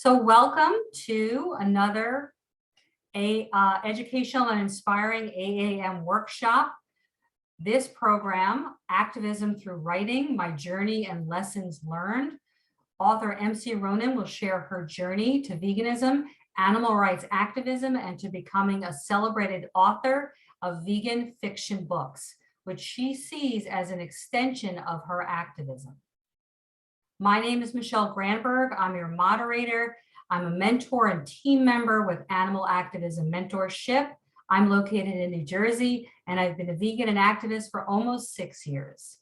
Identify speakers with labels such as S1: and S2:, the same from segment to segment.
S1: So welcome to another educational and inspiring AAM workshop. This program, Activism Through Writing, My Journey and Lessons Learned. Author MC Ronan will share her journey to veganism, animal rights activism, and to becoming a celebrated author of vegan fiction books, which she sees as an extension of her activism. My name is Michelle Granberg. I'm your moderator. I'm a mentor and team member with Animal Activism Mentorship. I'm located in New Jersey, and I've been a vegan and activist for almost 6 years.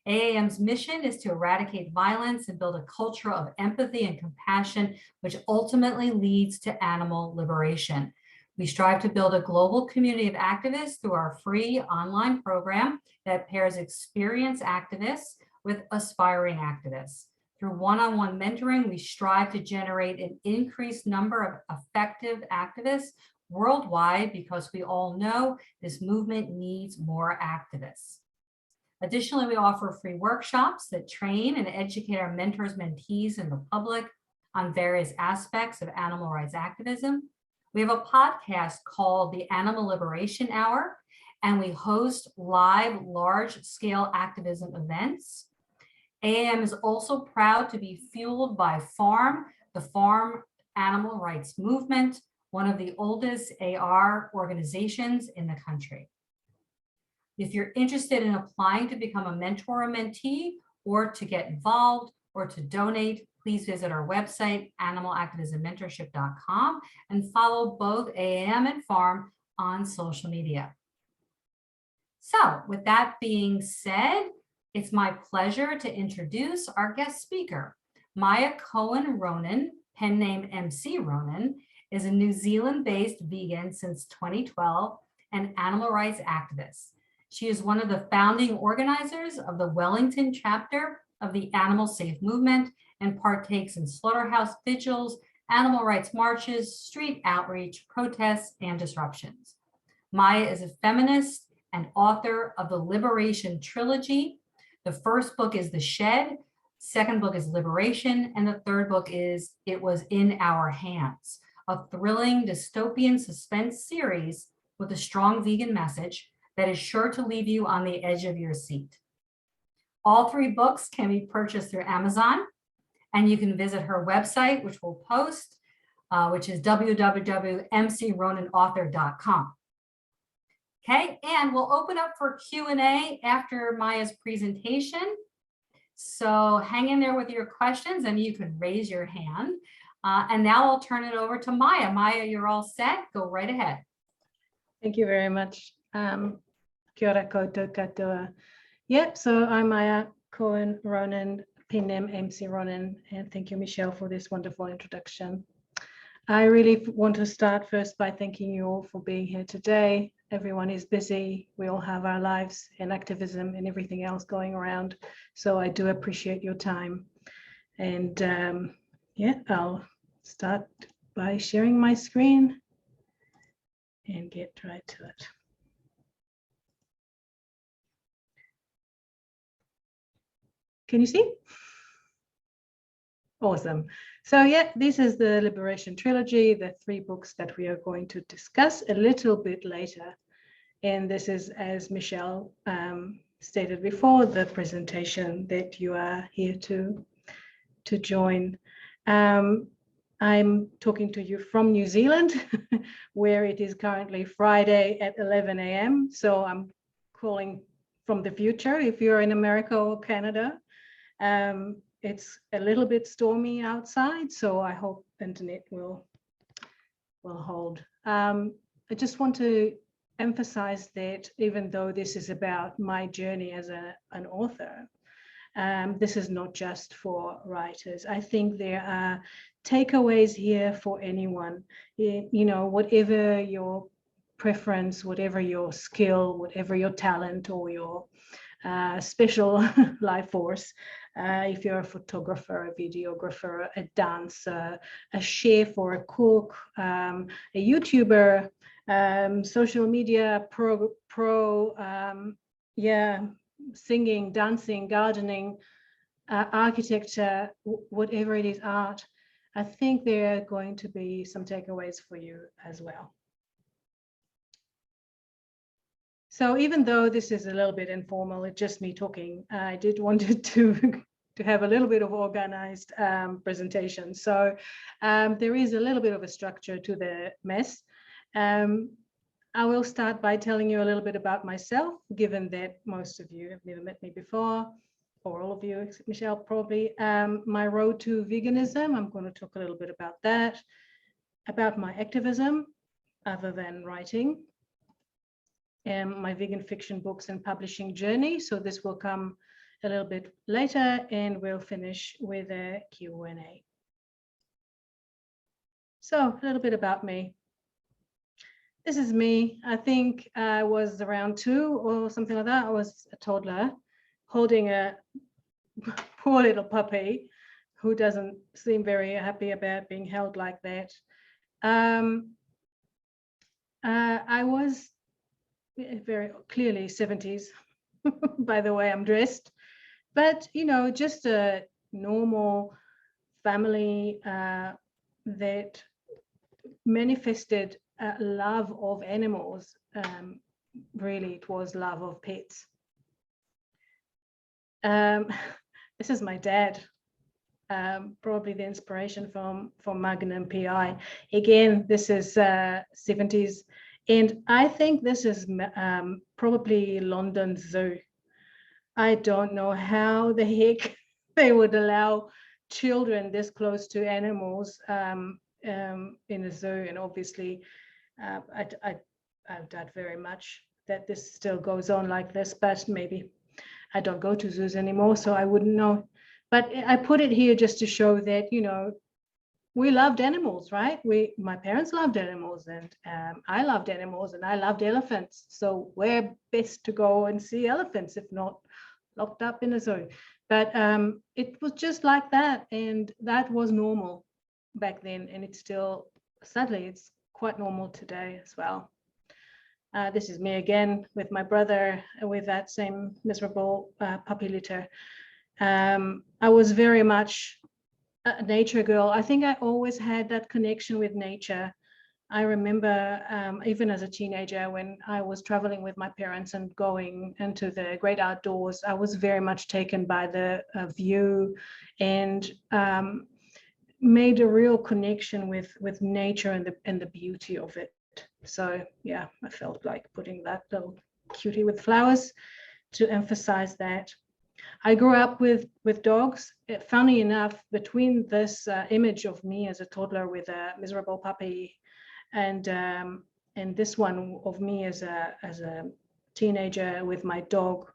S1: AAM's mission is to eradicate violence and build a culture of empathy and compassion, which ultimately leads to animal liberation. We strive to build a global community of activists through our free online program that pairs experienced activists with aspiring activists. Through one-on-one mentoring, we strive to generate an increased number of effective activists worldwide because we all know this movement needs more activists. Additionally, we offer free workshops that train and educate our mentors, mentees, and the public on various aspects of animal rights activism. We have a podcast called the Animal Liberation Hour, and we host live large-scale activism events. AAM is also proud to be fueled by FARM, the Farm Animal Rights Movement, one of the oldest AR organizations in the country. If you're interested in applying to become a mentor or mentee, or to get involved, or to donate, please visit our website, animalactivismmentorship.com, and follow both AAM and FARM on social media. So with that being said, it's my pleasure to introduce our guest speaker. Maya Cohen-Ronen, pen name MC Ronan, is a New Zealand-based vegan since 2012 and animal rights activist. She is one of the founding organizers of the Wellington chapter of the Animal Safe movement and partakes in slaughterhouse vigils, animal rights marches, street outreach, protests, and disruptions. Maya is a feminist and author of the Liberation Trilogy. The first book is The Shed, second book is Liberation, and the third book is It Was in Our Hands, a thrilling dystopian suspense series with a strong vegan message that is sure to leave you on the edge of your seat. All three books can be purchased through Amazon, and you can visit her website, which we'll post, which is www.mcronanauthor.com. Okay, and we'll open up for Q&A after Maya's presentation. So hang in there with your questions and you can raise your hand. And now I'll turn it over to Maya. Maya, you're all set. Go right ahead.
S2: Thank you very much. Kia ora koutou katoa. Yeah, so I'm Maya Cohen-Ronen, pen name MC Ronan, and thank you, Michelle, for this wonderful introduction. I really want to start first by thanking you all for being here today. Everyone is busy. We all have our lives and activism and everything else going around. So I do appreciate your time. And yeah, I'll start by sharing my screen and get right to it. Can you see? Awesome. So yeah, this is the Liberation Trilogy, the 3 books that we are going to discuss a little bit later. And this is, as Michelle stated before, the presentation that you are here to join. I'm talking to you from New Zealand, where it is currently Friday at 11 a.m. So I'm calling from the future if you're in America or Canada. It's a little bit stormy outside, so I hope internet will hold. I just want to emphasize that even though this is about my journey as an author, this is not just for writers. I think there are takeaways here for anyone. You know, whatever your preference, whatever your skill, whatever your talent or your special life force, if you're a photographer, a videographer, a dancer, a chef or a cook, a YouTuber, social media singing, dancing, gardening, architecture, whatever it is, art, I think there are going to be some takeaways for you as well. So even though this is a little bit informal, it's just me talking, I did wanted to have a little bit of organized presentation. So there is a little bit of a structure to the mess. I will start by telling you a little bit about myself, given that most of you have never met me before, or all of you, except Michelle, probably. My road to veganism, I'm going to talk a little bit about that, about my activism, other than writing, and my vegan fiction books and publishing journey. So this will come a little bit later, and we'll finish with a Q&A. So a little bit about me. This is me. I think I was around 2 or something like that. I was a toddler holding a poor little puppy who doesn't seem very happy about being held like that. I was very clearly 70s by the way I'm dressed, but you know, just a normal family that manifested love of animals. Really, it was love of pets. This is my dad, probably the inspiration from Magnum PI. Again, this is 70s, and I think this is probably London Zoo. I don't know how the heck they would allow children this close to animals in a zoo, and obviously I doubt very much that this still goes on like this, but maybe I don't go to zoos anymore, so I wouldn't know. But I put it here just to show that, you know, we loved animals, right? My parents loved animals, and I loved animals, and I loved elephants. So where best to go and see elephants if not locked up in a zoo? But it was just like that, and that was normal back then, and it's still, sadly, it's quite normal today as well. This is me again with my brother with that same miserable puppy litter. I was very much a nature girl. I think I always had that connection with nature. I remember even as a teenager when I was traveling with my parents and going into the great outdoors, I was very much taken by the view, and made a real connection with nature and the beauty of it. So yeah, I felt like putting that little cutie with flowers to emphasize that. I grew up with dogs. Funny enough, between this image of me as a toddler with a miserable puppy and this one of me as a teenager with my dog,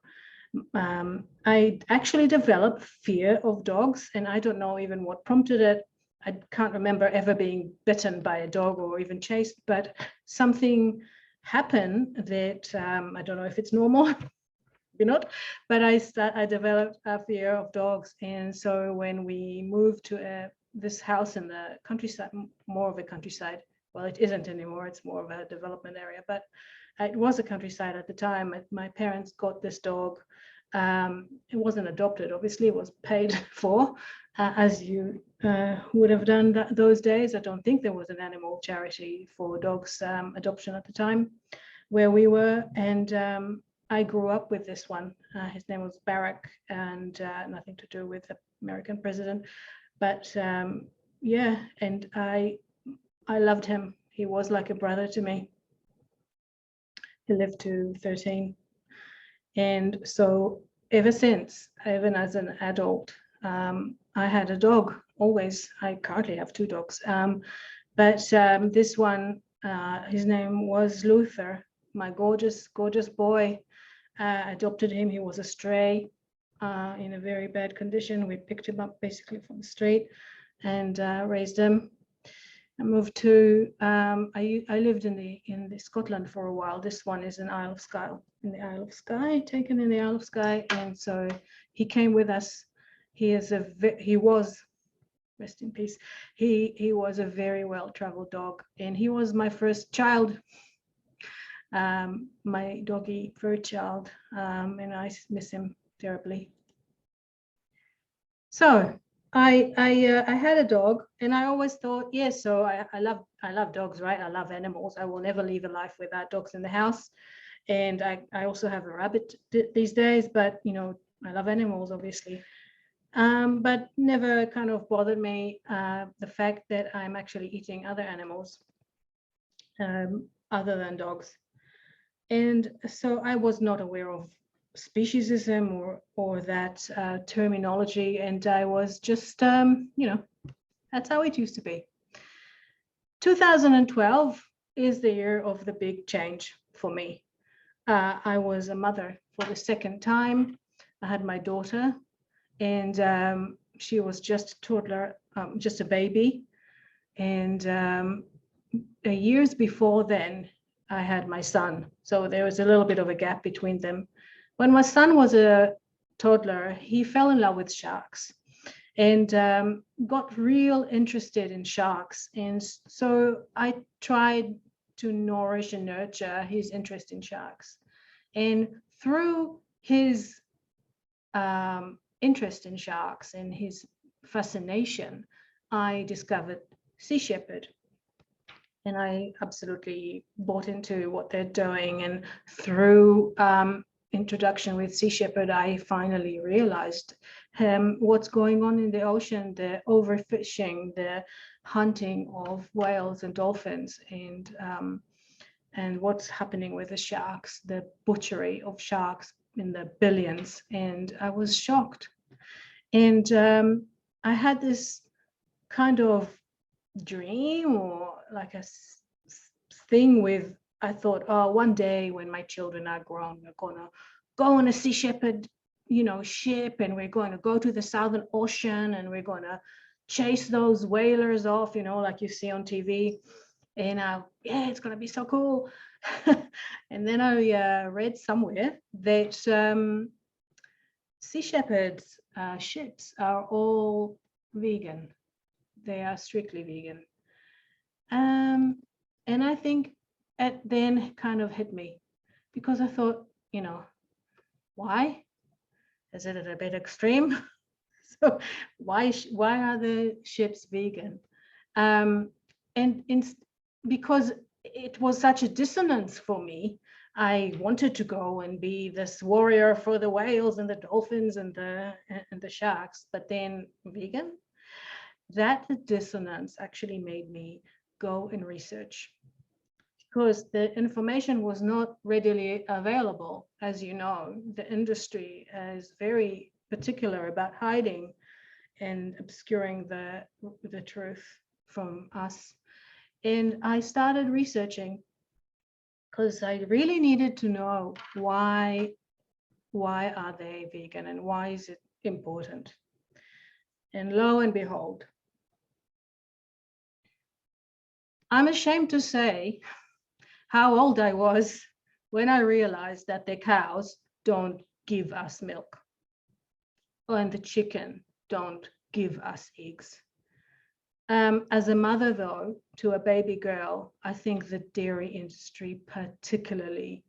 S2: I actually developed fear of dogs, and I don't know even what prompted it. I can't remember ever being bitten by a dog or even chased, but something happened that I don't know if it's normal, maybe not, but I developed a fear of dogs. And so when we moved to this house in the countryside, more of a countryside, well, it isn't anymore, it's more of a development area, but it was a countryside at the time. My parents got this dog. It wasn't adopted, obviously, it was paid for, as you would have done those days. I don't think there was an animal charity for dogs adoption at the time where we were. And I grew up with this one. His name was Barack, and nothing to do with the American president. But yeah, and I loved him. He was like a brother to me. He lived to 13. And so ever since, even as an adult, I had a dog always. I currently have 2 dogs. But this one, his name was Luther, my gorgeous, gorgeous boy. Adopted him. He was a stray in a very bad condition. We picked him up basically from the street and raised him. I moved to, I lived in the Scotland for a while. This one is in Isle of Skye, taken in the Isle of Skye. And so he came with us. He was, rest in peace, he was a very well-traveled dog, and he was my first child, my doggy fur child, and I miss him terribly. So I had a dog, and I always thought, yes, so I love dogs, right? I love animals. I will never live a life without dogs in the house. And I also have a rabbit these days, but I love animals, obviously. But never kind of bothered me the fact that I'm actually eating other animals other than dogs. And so I was not aware of speciesism or that terminology, and I was just, that's how it used to be. 2012 is the year of the big change for me. I was a mother for the second time. I had my daughter, and she was just a toddler, just a baby. And years before then, I had my son. So there was a little bit of a gap between them. When my son was a toddler, he fell in love with sharks and got real interested in sharks. And so I tried to nourish and nurture his interest in sharks. And through his interest in sharks and his fascination, I discovered Sea Shepherd. And I absolutely bought into what they're doing. And through introduction with Sea Shepherd, I finally realized what's going on in the ocean, the overfishing, the hunting of whales and dolphins, and what's happening with the sharks, the butchery of sharks in the billions. And I was shocked. And I had this kind of dream or like a thing with, I thought, oh, one day when my children are grown, we're gonna go on a Sea Shepherd, ship, and we're going to go to the Southern Ocean, and we're gonna chase those whalers off, like you see on TV. And yeah, it's gonna be so cool. And then I read somewhere that Sea Shepherd's ships are all vegan. They are strictly vegan. And I think it then kind of hit me, because I thought, why? Is it a bit extreme? So why are the ships vegan? Because it was such a dissonance for me. I wanted to go and be this warrior for the whales and the dolphins and the sharks, but then vegan? That dissonance actually made me go and research, because the information was not readily available. As you know, the industry is very particular about hiding and obscuring the truth from us. And I started researching because I really needed to know why are they vegan and why is it important? And lo and behold, I'm ashamed to say how old I was when I realized that the cows don't give us milk, and the chicken don't give us eggs. As a mother, though, to a baby girl, I think the dairy industry particularly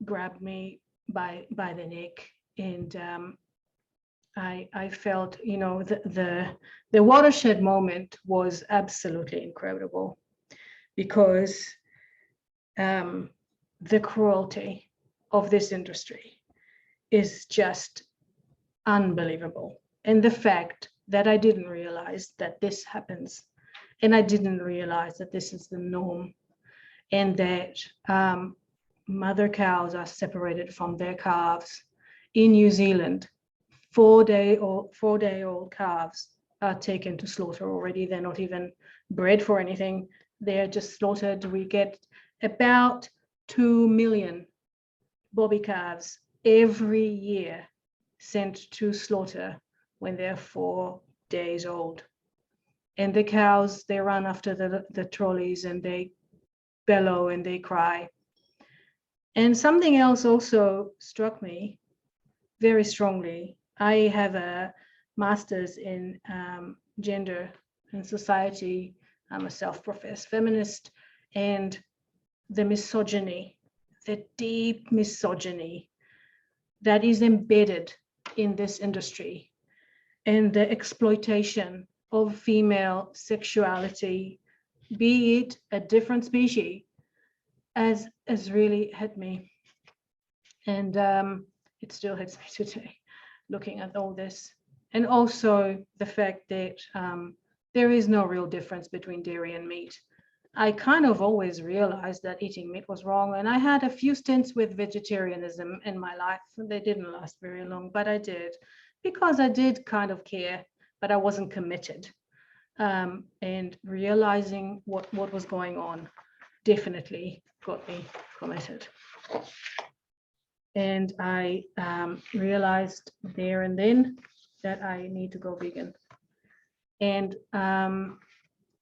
S2: grabbed me by the neck, and I felt, the watershed moment was absolutely incredible, because the cruelty of this industry is just unbelievable. And the fact that I didn't realize that this happens, and I didn't realize that this is the norm, and that mother cows are separated from their calves. In New Zealand, 4-day-old calves are taken to slaughter already. They're not even bred for anything. They're just slaughtered. We get about 2 million bobby calves every year sent to slaughter when they're 4 days old. And the cows, they run after the trolleys, and they bellow and they cry. And something else also struck me very strongly. I have a master's in gender and society. I'm a self-professed feminist, and the misogyny, the deep misogyny that is embedded in this industry and the exploitation of female sexuality, be it a different species, has really hit me. And it still hits me today, looking at all this. And also the fact that there is no real difference between dairy and meat. I kind of always realized that eating meat was wrong. And I had a few stints with vegetarianism in my life. They didn't last very long, but I did, because I did kind of care, but I wasn't committed. And realizing what was going on definitely got me committed. And I realized there and then that I need to go vegan. And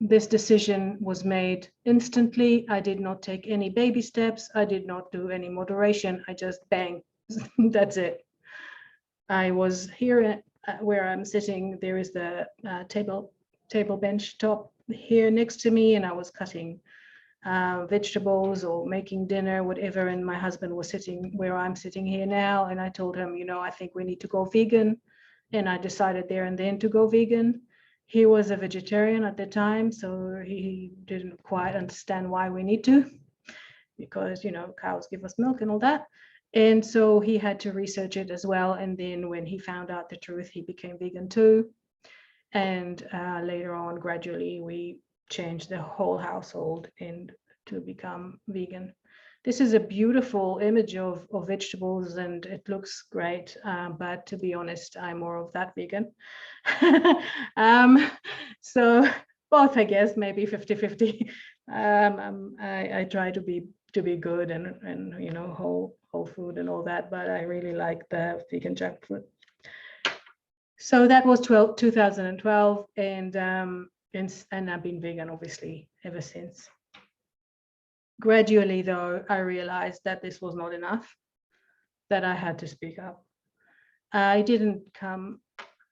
S2: this decision was made instantly. I did not take any baby steps. I did not do any moderation. I just bang, that's it. I was here where I'm sitting. There is the table bench top here next to me, and I was cutting vegetables or making dinner, whatever. And my husband was sitting where I'm sitting here now. And I told him, you know, I think we need to go vegan. And I decided there and then to go vegan. He was a vegetarian at the time, so he didn't quite understand why we need to, because, you know, cows give us milk and all that. And so he had to research it as well. And then when he found out the truth, he became vegan too. And later on, gradually, we changed the whole household and to become vegan. This is a beautiful image of vegetables, and it looks great. But to be honest, I'm more of that vegan. So both, I guess, maybe 50-50. I try to be good and you know, whole food and all that, but I really like the vegan junk food. So that was 2012, and I've been vegan obviously ever since. Gradually, though, I realized that this was not enough, that I had to speak up. I didn't come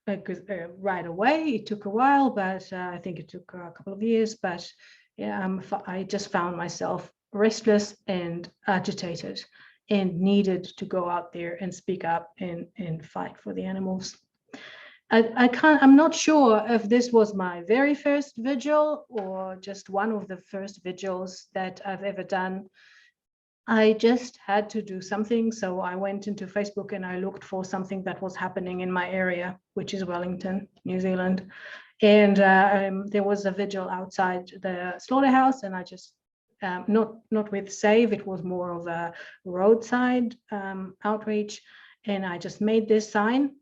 S2: right away. It took a while, but I think it took a couple of years. But yeah, I just found myself restless and agitated and needed to go out there and speak up and fight for the animals. I'm not sure if this was my very first vigil or just one of the first vigils that I've ever done. I just had to do something. So I went into Facebook and I looked for something that was happening in my area, which is Wellington, New Zealand. And there was a vigil outside the slaughterhouse, and I just, not with Save, it was more of a roadside outreach. And I just made this sign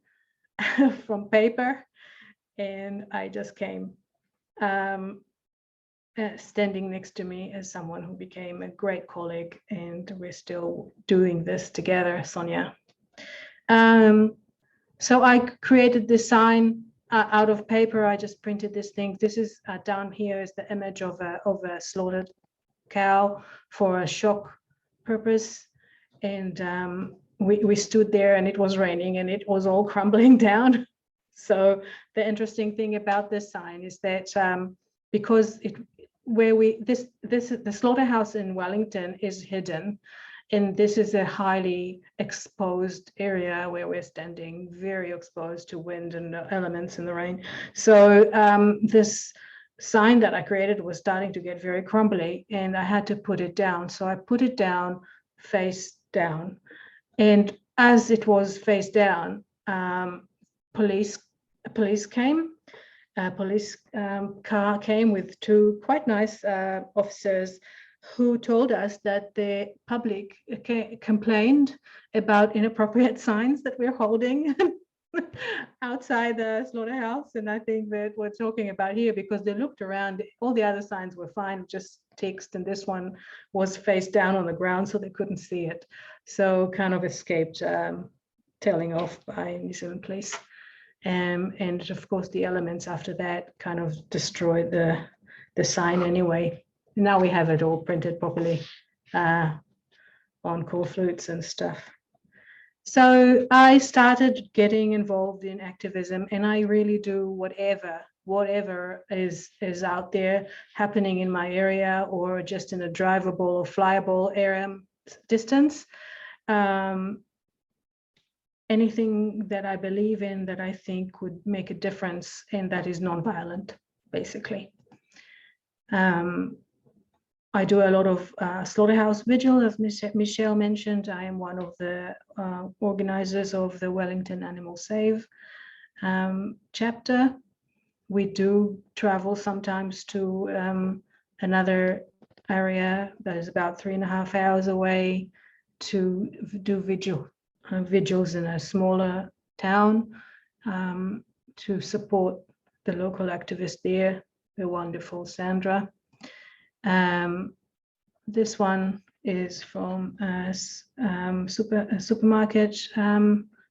S2: from paper, and I just came. Standing next to me is someone who became a great colleague, and we're still doing this together, Sonia. So I created this sign out of paper. I just printed this thing. This is down here is the image of a slaughtered cow for a shock purpose, and we stood there, and it was raining, and it was all crumbling down. So the interesting thing about this sign is that because the slaughterhouse in Wellington is hidden, and this is a highly exposed area where we're standing, very exposed to wind and elements in the rain. So this sign that I created was starting to get very crumbly, and I had to put it down. So I put it down, face down. And as it was face down, police came. A police car came with two quite nice officers who told us that the public complained about inappropriate signs that we're holding outside the slaughterhouse. And I think that we're talking about here, because they looked around, all the other signs were fine, just text, and this one was face down on the ground, so they couldn't see it. So kind of escaped telling off by New Zealand police. And of course, the elements after that kind of destroyed the sign anyway. Now we have it all printed properly on core flutes and stuff. So I started getting involved in activism, and I really do whatever is out there happening in my area, or just in a drivable or flyable area distance. anything that I believe in that I think would make a difference, and that is nonviolent, basically. I do a lot of slaughterhouse vigil, as Michelle mentioned. I am one of the organizers of the Wellington Animal Save chapter. We do travel sometimes to another area that is about 3.5 hours away to do vigils in a smaller town to support the local activist there, the wonderful Sandra. This one is from a supermarket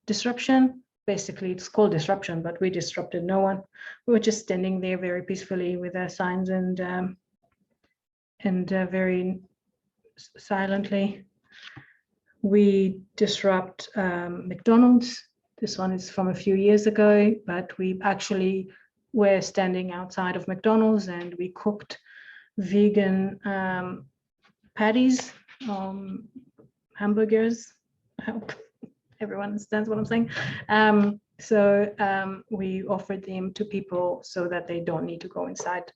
S2: disruption. Basically, it's called disruption, but we disrupted no one. We were just standing there very peacefully with our signs and very silently. We disrupt McDonald's. This one is from a few years ago, but we actually were standing outside of McDonald's and we cooked vegan patties, hamburgers. I hope everyone understands what I'm saying. So we offered them to people so that they don't need to go inside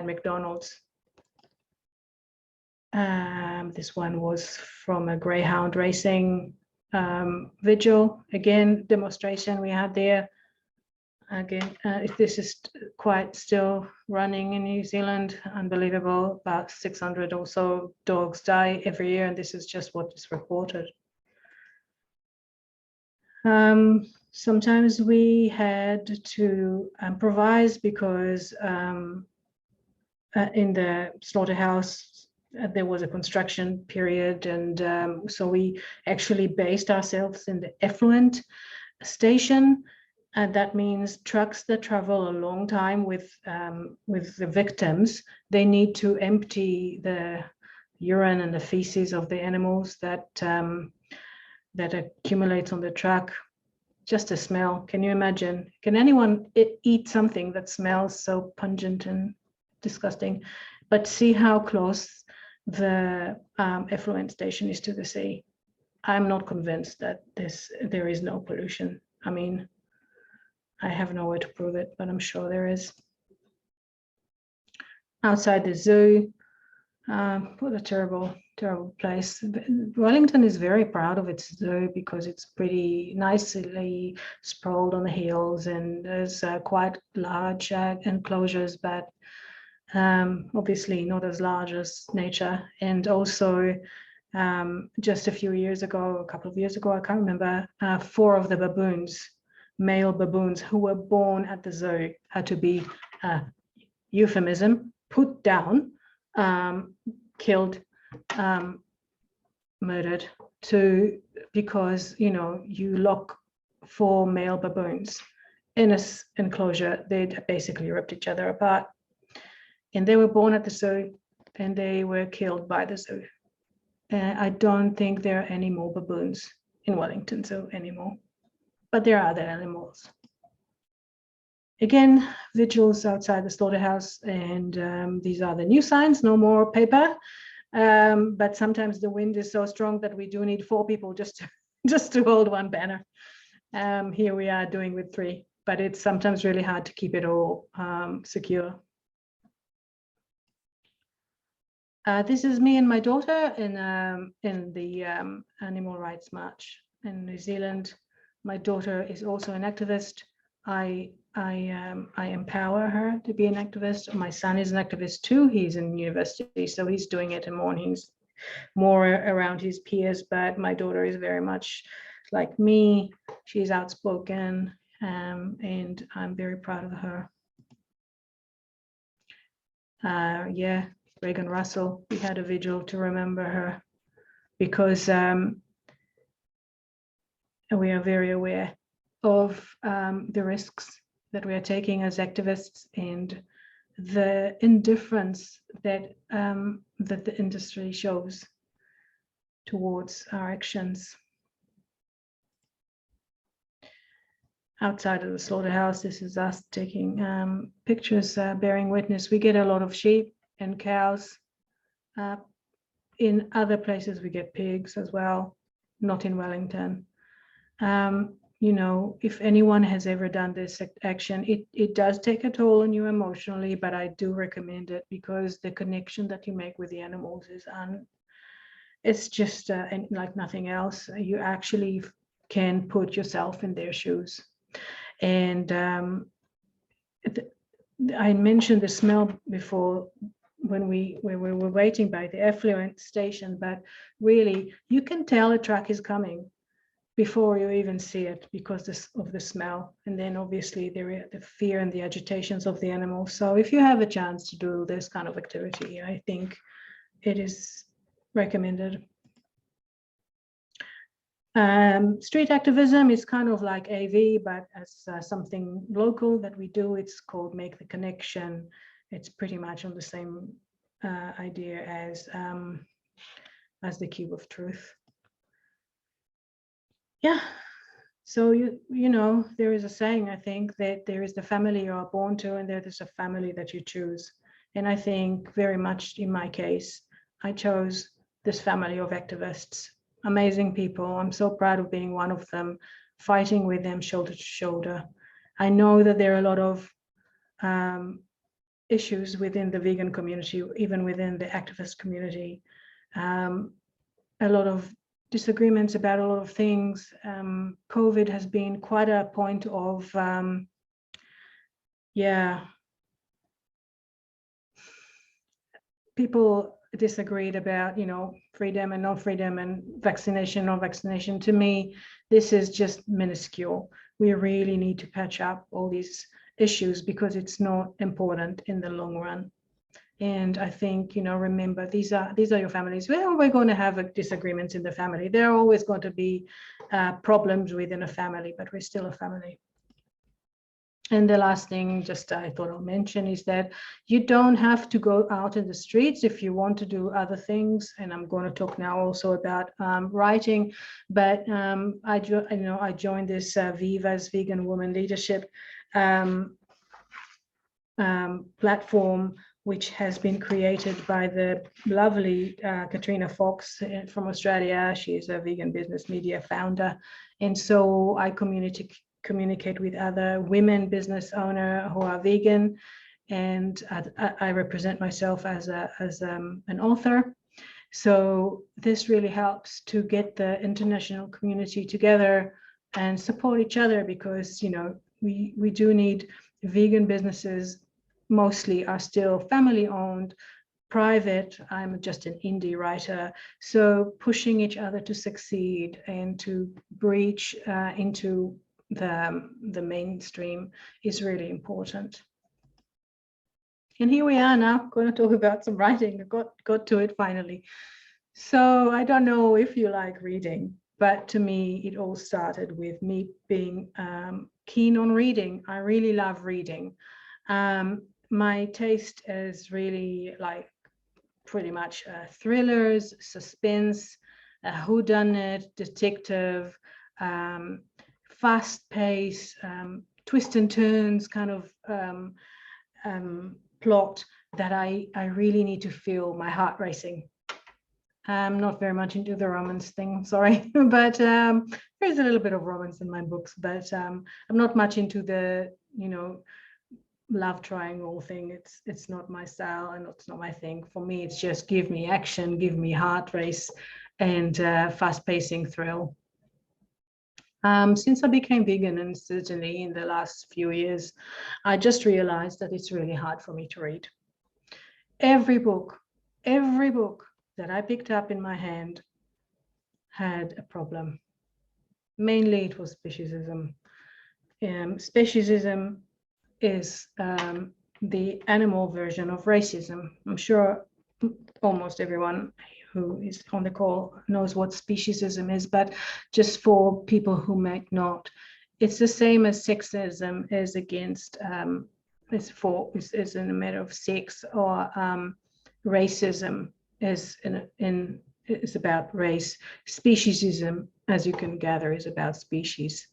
S2: McDonald's. This one was from a greyhound racing vigil. Again, demonstration we had there. Again, if this is quite still running in New Zealand, unbelievable. About 600 or so dogs die every year, and this is just what is reported. Sometimes we had to improvise because in the slaughterhouse there was a construction period, and so we actually based ourselves in the effluent station. And that means trucks that travel a long time with the victims, they need to empty the urine and the feces of the animals that accumulates on the truck. Just a smell. Can you imagine? Can anyone eat something that smells so pungent and disgusting? But see how close the effluent station is to the sea. I'm not convinced that there is no pollution. I mean, I have no way to prove it, but I'm sure there is. Outside the zoo, what a terrible, terrible place. Wellington is very proud of its zoo because it's pretty nicely sprawled on the hills, and there's quite large enclosures, but obviously not as large as nature. And also, just a few years ago, a couple of years ago, I can't remember, 4 of the baboons, male baboons who were born at the zoo, had to be, euphemism, put down, killed, murdered, because you lock 4 male baboons in an enclosure. They'd basically ripped each other apart, and they were born at the zoo and they were killed by the zoo. I don't think there are any more baboons in Wellington Zoo anymore, but there are other animals. Again, vigils outside the slaughterhouse, and these are the new signs, no more paper. But sometimes the wind is so strong that we do need 4 people just to hold one banner. Here we are doing with 3, but it's sometimes really hard to keep it all secure. This is me and my daughter in the Animal Rights March in New Zealand. My daughter is also an activist. I empower her to be an activist. My son is an activist too. He's in university, so he's doing it more around his peers. But my daughter is very much like me. She's outspoken, and I'm very proud of her. Yeah, Reagan Russell. We had a vigil to remember her because we are very aware of the risks that we are taking as activists and the indifference that the industry shows towards our actions. Outside of the slaughterhouse, this is us taking pictures, bearing witness. We get a lot of sheep and cows. In other places, we get pigs as well, not in Wellington. You know, if anyone has ever done this action, it does take a toll on you emotionally, but I do recommend it because the connection that you make with the animals is it's just like nothing else. You actually can put yourself in their shoes. And I mentioned the smell before when we were waiting by the effluent station, but really you can tell a truck is coming before you even see it because of the smell. And then obviously the fear and the agitations of the animals. So if you have a chance to do this kind of activity, I think it is recommended. Street activism is kind of like AV, but as something local that we do, it's called Make the Connection. It's pretty much on the same idea as the Cube of Truth. Yeah, so you know, there is a saying, I think, that there is the family you are born to and there is a family that you choose. And I think very much in my case, I chose this family of activists, amazing people. I'm so proud of being one of them, fighting with them shoulder to shoulder. I know that there are a lot of issues within the vegan community, even within the activist community, a lot of disagreements about a lot of things. COVID has been quite a point of, people disagreed about, you know, freedom and non-freedom and vaccination, non-vaccination. To me, this is just minuscule. We really need to patch up all these issues because it's not important in the long run. And I think, you know, remember, these are your families. We're going to have disagreements in the family. There are always going to be problems within a family, but we're still a family. And the last thing just I thought I'll mention is that you don't have to go out in the streets if you want to do other things. And I'm going to talk now also about writing, but I joined this Viva's Vegan Women Leadership platform, which has been created by the lovely Katrina Fox from Australia. She is a vegan business media founder. And so I communicate with other women business owners who are vegan. And I represent myself as an author. So this really helps to get the international community together and support each other because, you know, we do need vegan businesses. Mostly are still family owned, private. I'm just an indie writer. So pushing each other to succeed and to breach into the mainstream is really important. And here we are now, going to talk about some writing. I got to it finally. So I don't know if you like reading, but to me, it all started with me being keen on reading. I really love reading. My taste is really like pretty much thrillers, suspense, whodunit, detective, fast pace, twist and turns kind of plot that I really need to feel my heart racing. I'm not very much into the romance thing, sorry, but there's a little bit of romance in my books, but I'm not much into the, you know, love triangle thing. It's not my style and it's not my thing. For me, it's just give me action, give me heart race and fast pacing thrill. Since I became vegan, and certainly in the last few years, I just realized that it's really hard for me to read. Every book that I picked up in my hand had a problem. Mainly it was speciesism. Speciesism is the animal version of racism. I'm sure almost everyone who is on the call knows what speciesism is, but just for people who might not, it's the same as sexism is against, is in a matter of sex, or racism is is about race. Speciesism, as you can gather, is about species.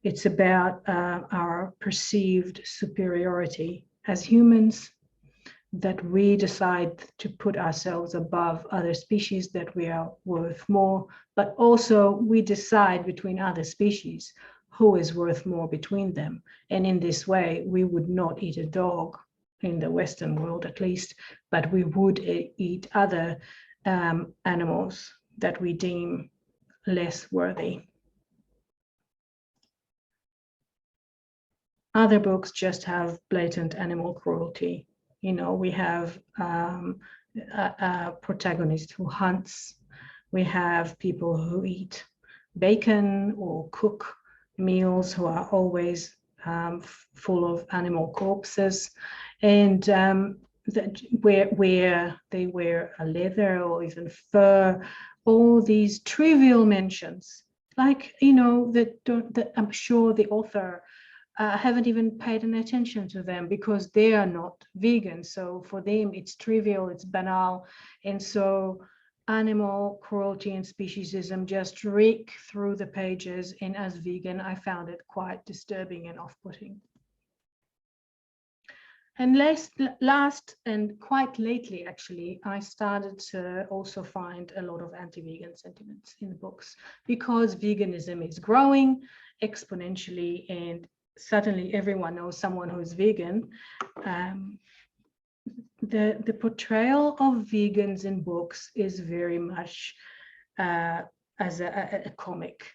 S2: It's about our perceived superiority as humans. that we decide to put ourselves above other species, that we are worth more, but also we decide between other species who is worth more between them. And in this way, we would not eat a dog, in the Western world at least, but we would eat other animals that we deem less worthy. Other books just have blatant animal cruelty. You know, we have a protagonist who hunts. We have people who eat bacon or cook meals who are always full of animal corpses, and where they wear a leather or even fur. All these trivial mentions, like, you know, that I'm sure the author haven't even paid any attention to them because they are not vegan. So for them, it's trivial, it's banal. And so animal cruelty and speciesism just reek through the pages. And as vegan, I found it quite disturbing and off-putting. And last and quite lately, actually, I started to also find a lot of anti-vegan sentiments in the books, because veganism is growing exponentially and suddenly everyone knows someone who's vegan. The portrayal of vegans in books is very much as a comic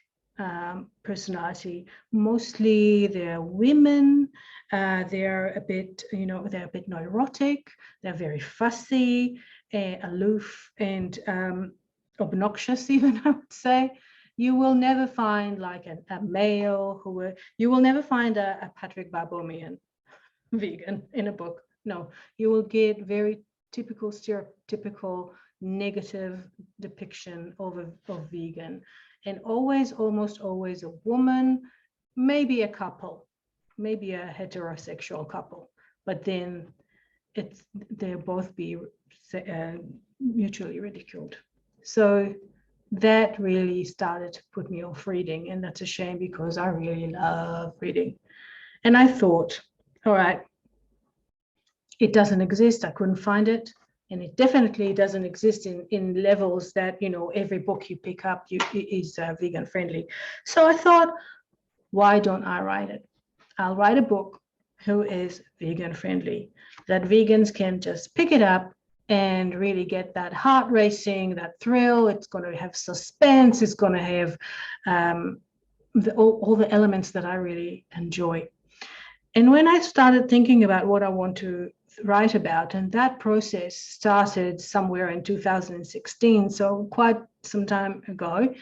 S2: personality. Mostly they're women. They're a bit, you know, they're a bit neurotic. They're very fussy, aloof, and obnoxious, even, I would say. You will never find like a male who you will never find a Patrick Barbomian vegan in a book. No, you will get very typical, stereotypical, negative depiction of vegan, and always, almost always a woman, maybe a couple, maybe a heterosexual couple, but then they'll both be mutually ridiculed. So that really started to put me off reading, and that's a shame because I really love reading. And I thought, all right, it doesn't exist. I couldn't find it, and it definitely doesn't exist in levels that, you know, every book you pick up is vegan friendly. So I thought, why don't I write it? I'll write a book who is vegan friendly, that vegans can just pick it up and really get that heart racing, that thrill. It's going to have suspense. It's going to have all the elements that I really enjoy. And when I started thinking about what I want to write about, and that process started somewhere in 2016, so quite some time ago,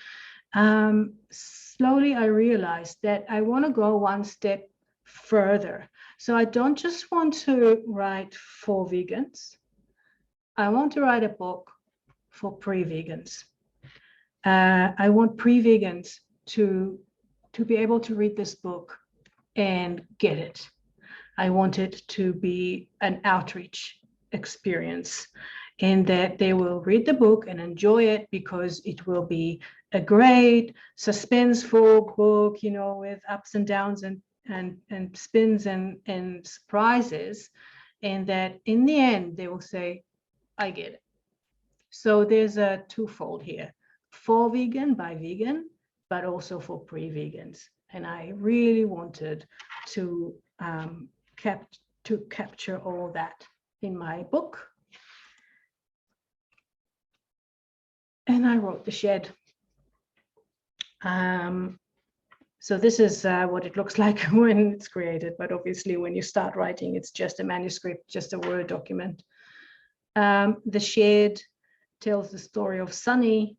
S2: slowly I realized that I want to go one step further. So I don't just want to write for vegans. I want to write a book for pre-vegans. I want pre-vegans to be able to read this book and get it. I want it to be an outreach experience, and that they will read the book and enjoy it because it will be a great suspenseful book, you know, with ups and downs and spins and surprises, and that in the end they will say, I get it. So there's a twofold here: for vegan, by vegan, but also for pre-vegans. And I really wanted to capture all that in my book. And I wrote The Shed. So this is what it looks like when it's created, but obviously when you start writing, it's just a manuscript, just a Word document. The Shed tells the story of Sunny,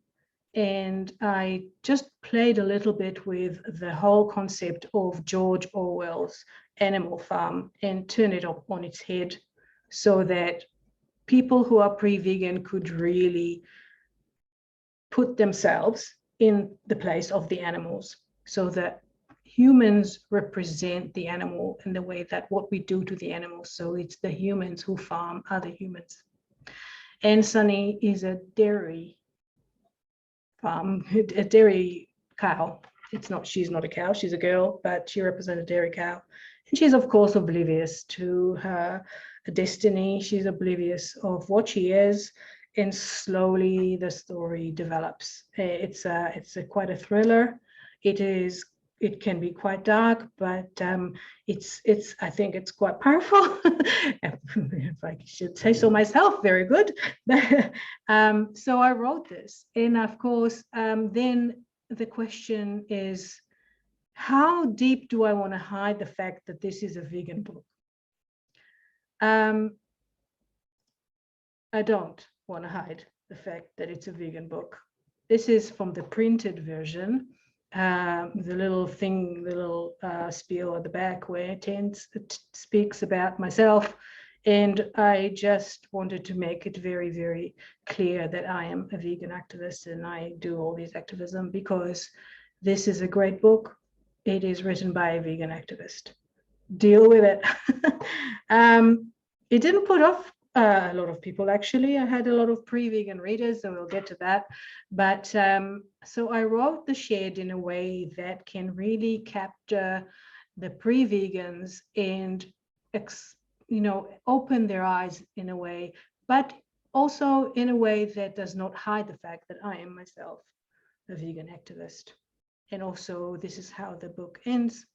S2: and I just played a little bit with the whole concept of George Orwell's Animal Farm and turned it up on its head so that people who are pre-vegan could really put themselves in the place of the animals, so that humans represent the animal in the way that what we do to the animals. So it's the humans who farm other humans. And Sunny is a dairy farm, a dairy cow, she's not a cow, she's a girl, but she represents a dairy cow. And she's, of course, oblivious to her destiny. She's oblivious of what she is. And slowly the story develops. It's quite a thriller. It can be quite dark, but I think it's quite powerful. If I should say so myself, very good. So I wrote this, and of course, then the question is, how deep do I want to hide the fact that this is a vegan book? I don't want to hide the fact that it's a vegan book. This is from the printed version. The little spiel at the back where it speaks about myself. And I just wanted to make it very, very clear that I am a vegan activist and I do all this activism because this is a great book. It is written by a vegan activist. Deal with it. It didn't put off a lot of people, actually. I had a lot of pre-vegan readers, so we'll get to that. But so I wrote The Shed in a way that can really capture the pre-vegans and, open their eyes in a way, but also in a way that does not hide the fact that I am myself a vegan activist. And also, this is how the book ends.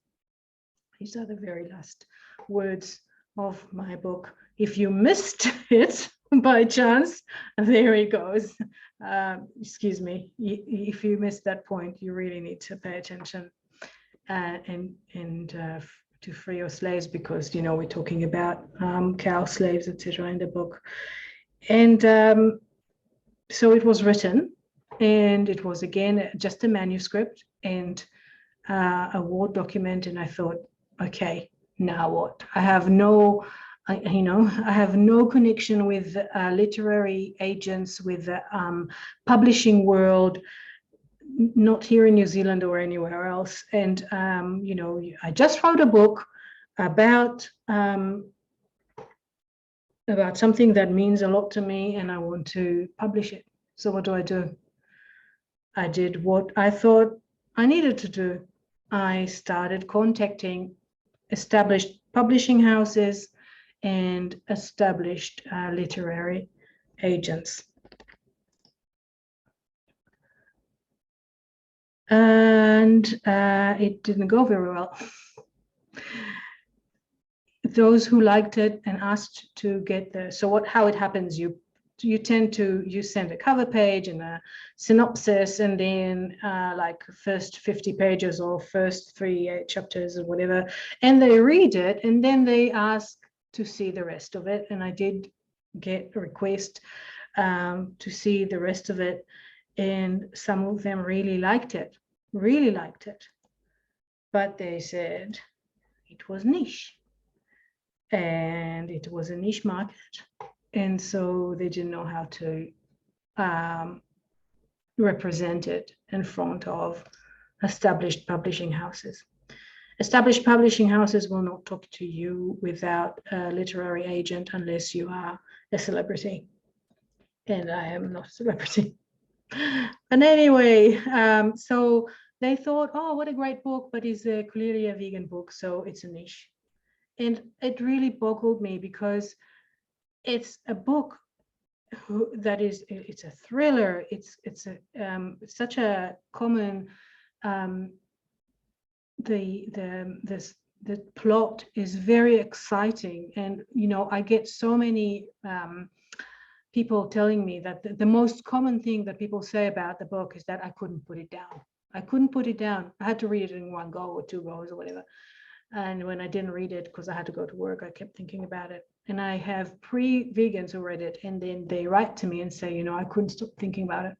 S2: These are the very last words of my book. If you missed it by chance, there it goes. Excuse me. If you missed that point, you really need to pay attention and to free your slaves, because we're talking about cow slaves, etc. in the book. And so it was written, and it was again just a manuscript and a Word document. And I thought, okay, now what? I have no connection with literary agents, with the publishing world, not here in New Zealand or anywhere else. And I just wrote a book about something that means a lot to me, and I want to publish it. So what do? I did what I thought I needed to do. I started contacting established publishing houses and established literary agents. And it didn't go very well. Those who liked it and asked to get how it happens, you send a cover page and a synopsis, and then like first 50 pages or first 3 chapters or whatever, and they read it, and then they ask to see the rest of it. And I did get a request to see the rest of it, and some of them really liked it, but they said it was niche, and it was a niche market. And so they didn't know how to represent it in front of established publishing houses. Established publishing houses will not talk to you without a literary agent unless you are a celebrity. And I am not a celebrity. And anyway, so they thought, oh, what a great book, but it's clearly a vegan book, so it's a niche. And it really boggled me, because it's a book it's a thriller. It's such a common, the plot is very exciting. And I get so many people telling me that the most common thing that people say about the book is that I couldn't put it down. I had to read it in 1 go or 2 goes or whatever. And when I didn't read it because I had to go to work, I kept thinking about it. And I have pre-vegans who read it, and then they write to me and say, I couldn't stop thinking about it.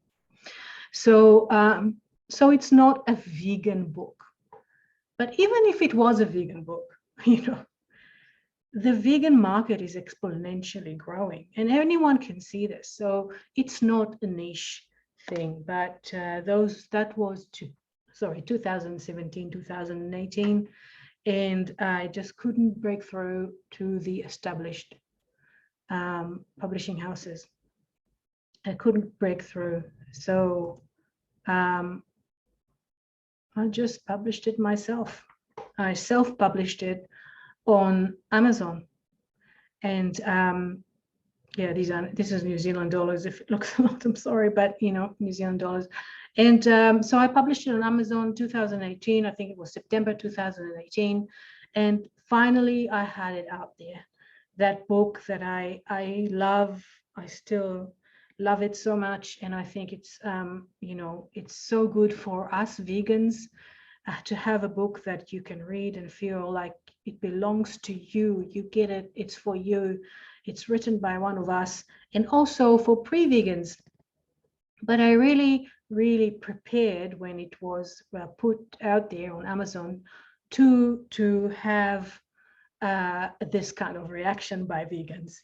S2: So, so it's not a vegan book. But even if it was a vegan book, the vegan market is exponentially growing, and anyone can see this. So it's not a niche thing. But that was 2017, 2018. And I just couldn't break through to the established publishing houses. I couldn't break through. So I just published it myself. I self-published it on Amazon. And yeah, this is New Zealand dollars. If it looks a lot, I'm sorry, but New Zealand dollars. And so I published it on Amazon 2018. I think it was September 2018. And finally, I had it out there. That book that I love, I still love it so much. And I think it's, it's so good for us vegans to have a book that you can read and feel like it belongs to you. You get it, it's for you. It's written by one of us, and also for pre-vegans. But I really, really prepared when it was put out there on Amazon to have this kind of reaction by vegans,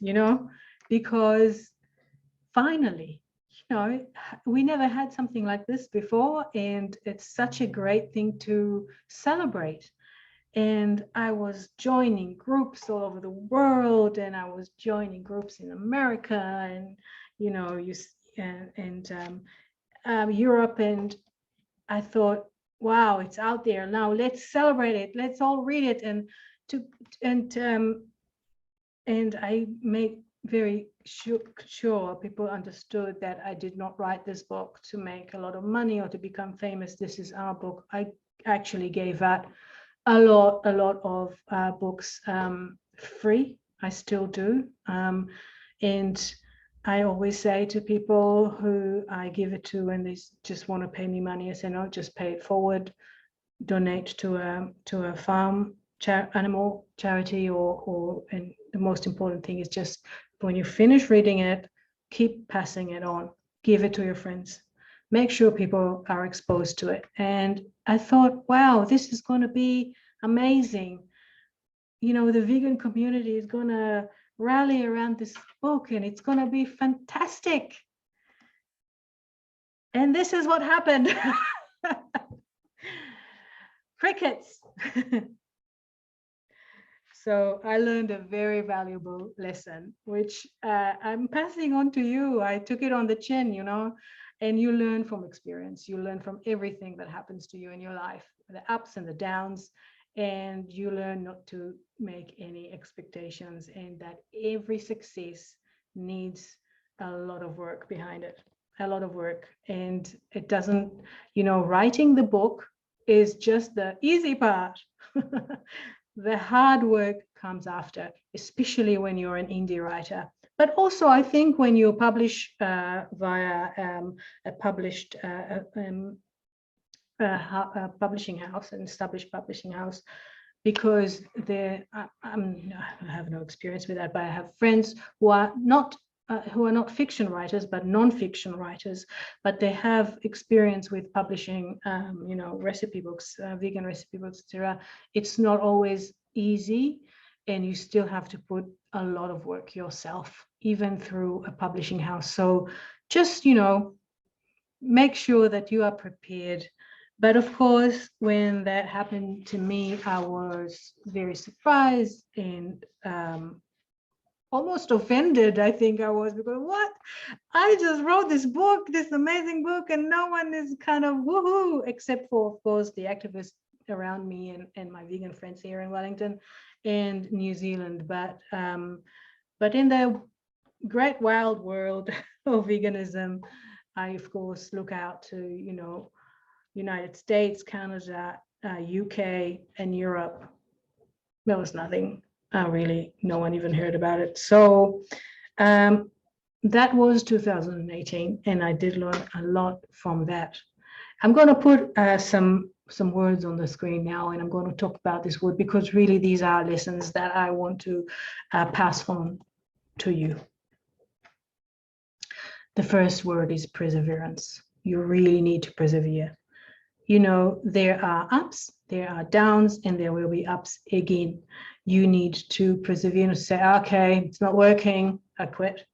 S2: because finally, we never had something like this before, and it's such a great thing to celebrate. And I was joining groups all over the world, and I was joining groups in America and Europe, and I thought, wow, it's out there now. Let's celebrate it. Let's all read it, and I made very sure people understood that I did not write this book to make a lot of money or to become famous. This is our book. I actually gave out a lot of books free. I still do. And I always say to people who I give it to when they just want to pay me money, I say, no, just pay it forward, donate to a farm animal charity, and the most important thing is just when you finish reading it, keep passing it on, give it to your friends, make sure people are exposed to it. And I thought, wow, this is going to be amazing. The vegan community is going to rally around this book, and it's going to be fantastic. And this is what happened. Crickets. So I learned a very valuable lesson, which I'm passing on to you. I took it on the chin, and you learn from experience. You learn from everything that happens to you in your life, the ups and the downs, and you learn not to make any expectations, and that every success needs a lot of work behind it, a lot of work. And it doesn't, writing the book is just the easy part. The hard work comes after, especially when you're an indie writer. But also, I think when you publish via a published publishing house, an established publishing house, because I have no experience with that, but I have friends who are not fiction writers, but non-fiction writers, but they have experience with publishing, recipe books, vegan recipe books, etc. It's not always easy, and you still have to put a lot of work yourself, even through a publishing house. So just, make sure that you are prepared. But of course, when that happened to me, I was very surprised and almost offended. I think I was, because what? I just wrote this book, this amazing book, and no one is kind of woohoo, except for, of course, the activists around me and my vegan friends here in Wellington and New Zealand. But in the great wild world of veganism, I, of course, look out to, United States, Canada, UK, and Europe. There was nothing. Really, no one even heard about it. So that was 2018, and I did learn a lot from that. I'm going to put some words on the screen now, and I'm going to talk about this word, because really these are lessons that I want to pass on to you. The first word is perseverance. You really need to persevere. There are ups, there are downs, and there will be ups again. You need to persevere and say, okay, it's not working, I quit.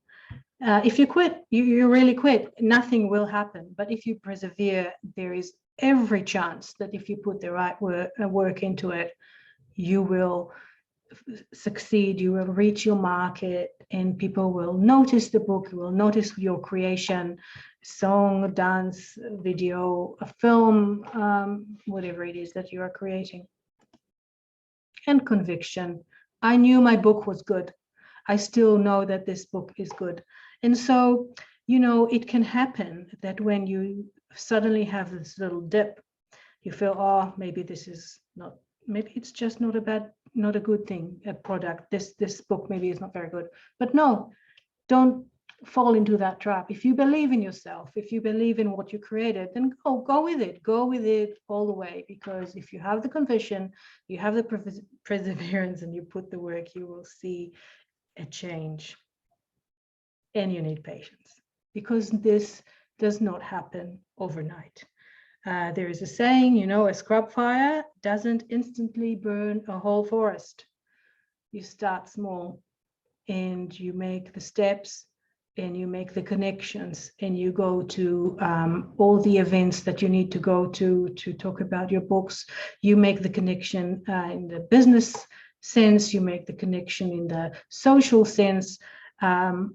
S2: If you quit, you really quit, nothing will happen. But if you persevere, there is every chance that if you put the right work into it, you will succeed, you will reach your market, and people will notice the book, will notice your creation, song, dance, video, a film, whatever it is that you are creating. And conviction. I knew my book was good. I still know that this book is good. And so, you know, it can happen that when you suddenly have this little dip, you feel, oh, maybe this is not, maybe it's just not a good thing, a product. This book maybe is not very good. But no, don't fall into that trap. If you believe in yourself, if you believe in what you created, then go with it all the way. Because if you have the conviction, you have the perseverance, and you put the work, you will see a change. And you need patience, because this does not happen overnight. There is a saying, you know, a scrub fire doesn't instantly burn a whole forest. You start small, and you make the steps, and you make the connections, and you go to all the events that you need to go to talk about your books. You make the connection in the business sense, you make the connection in the social sense, and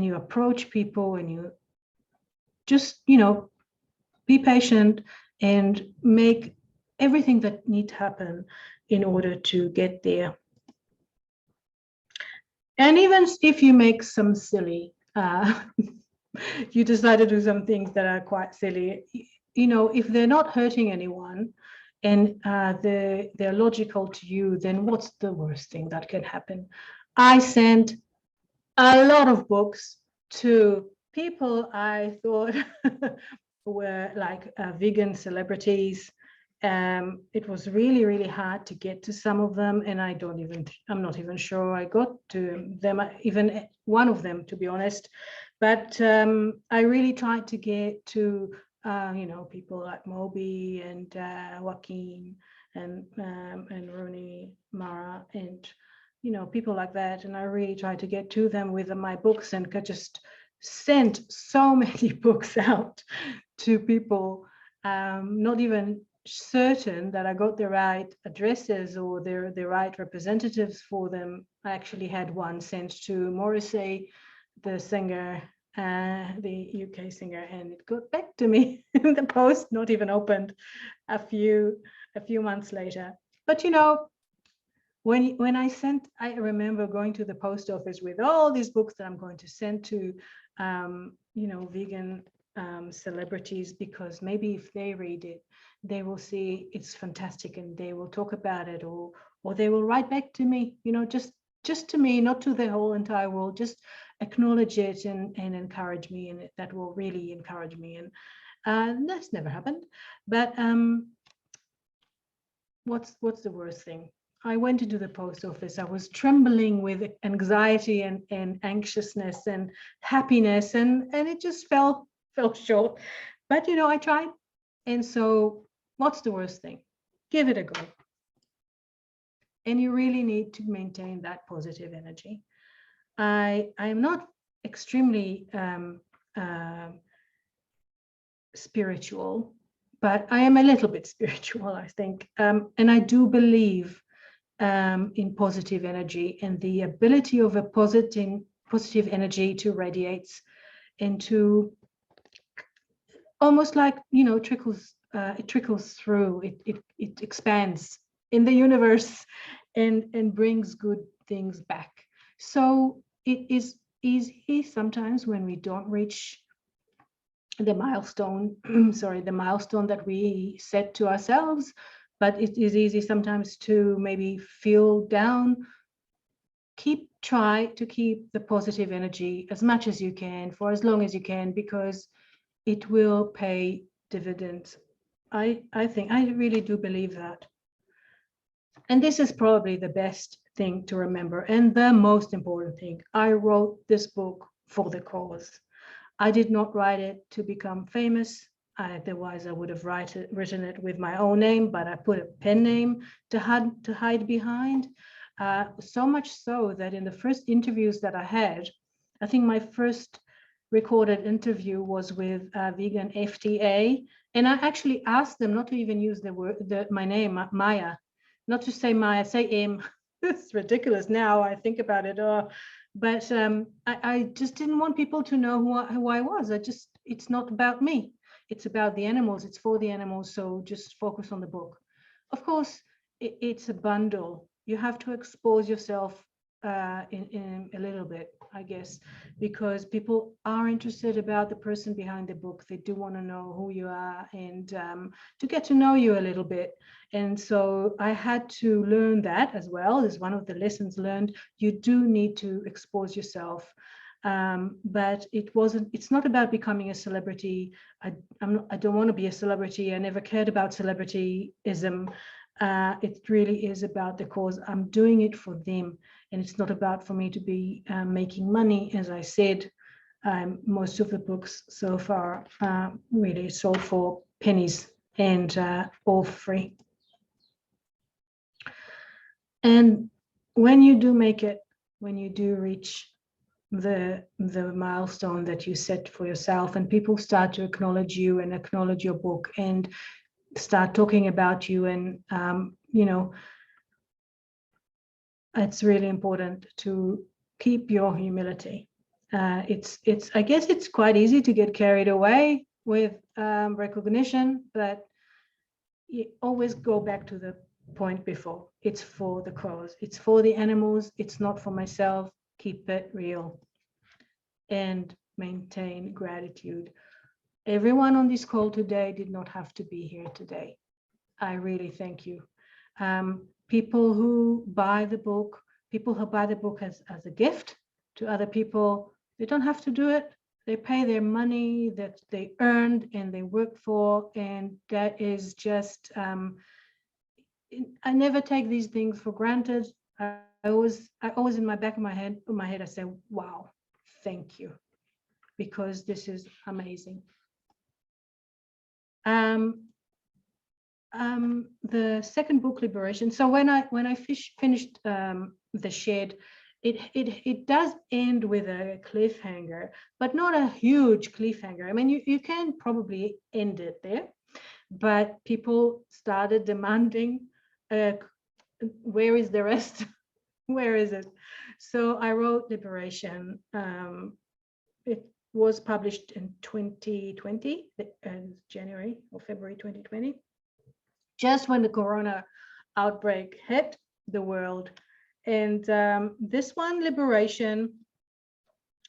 S2: you approach people, and you just, you know, be patient and make everything that needs to happen in order to get there. And even if you make some silly, you decide to do some things that are quite silly, you know, if they're not hurting anyone and they're logical to you, then what's the worst thing that can happen? I sent a lot of books to people I thought were like vegan celebrities. It was really, really hard to get to some of them, and I'm not even sure I got to them, even one of them, to be honest. But I really tried to get to, you know, people like Moby and Joaquin and Rooney Mara, and you know, people like that. And I really tried to get to them with my books, and could just sent so many books out to people, not even certain that I got the right addresses or the right representatives for them. I actually had one sent to Morrissey, the singer, the UK singer, and it got back to me in the post, not even opened, a few months later. But you know, when I remember going to the post office with all these books that I'm going to send to, you know, vegan celebrities, because maybe if they read it, they will see it's fantastic and they will talk about it, or they will write back to me, you know, just to me, not to the whole entire world, just acknowledge it and encourage me, and that will really encourage me. And that's never happened. But what's the worst thing? I went into the post office. I was trembling with anxiety and anxiousness and happiness, and it just fell short. But you know, I tried. And so what's the worst thing? Give it a go. And you really need to maintain that positive energy. I am not extremely spiritual, but I am a little bit spiritual, I think. And I do believe in positive energy, and the ability of a positive energy to radiate and to almost like, you know, it trickles through, it expands in the universe and brings good things back. So it is easy sometimes when we don't reach the milestone, the milestone that we set to ourselves, but it is easy sometimes to maybe feel down. Try to keep the positive energy as much as you can for as long as you can, because it will pay dividends. I think, I really do believe that. And this is probably the best thing to remember, and the most important thing. I wrote this book for the cause. I did not write it to become famous. Otherwise, I would have written it with my own name, but I put a pen name to hide behind. So much so that in the first interviews that I had, I think my first recorded interview was with Vegan FTA, and I actually asked them not to even use my name, Maya, not to say Maya, say M. It's ridiculous now. I think about it. But I just didn't want people to know who I was. It's not about me. It's about the animals. It's for the animals. So just focus on the book. Of course, it's a bundle. You have to expose yourself in a little bit, I guess, because people are interested about the person behind the book. They do want to know who you are and to get to know you a little bit. And so I had to learn that as well. As one of the lessons learned. You do need to expose yourself. But it's not about becoming a celebrity. I don't want to be a celebrity. I never cared about celebrityism. It really is about the cause. I'm doing it for them. And it's not about for me to be making money. As I said, most of the books so far really sold for pennies and all free. And when you do make it, when you do reach the milestone that you set for yourself, and people start to acknowledge you and acknowledge your book and start talking about you, and you know, it's really important to keep your humility. It's I guess it's quite easy to get carried away with recognition, but you always go back to the point before. It's for the cause. It's for the animals. It's not for myself. Keep it real and maintain gratitude. Everyone on this call today did not have to be here today. I really thank you. People who buy the book, as a gift to other people, they don't have to do it. They pay their money that they earned and they work for, and that is just, I never take these things for granted. I always in my back of my head, I say, wow, thank you, because this is amazing. The second book, Liberation. So when I finished The Shed, it does end with a cliffhanger, but not a huge cliffhanger. I mean, you can probably end it there, but people started demanding, where is the rest? Where is it? So I wrote Liberation. It was published in 2020, January or February 2020, just when the corona outbreak hit the world. And this one, Liberation,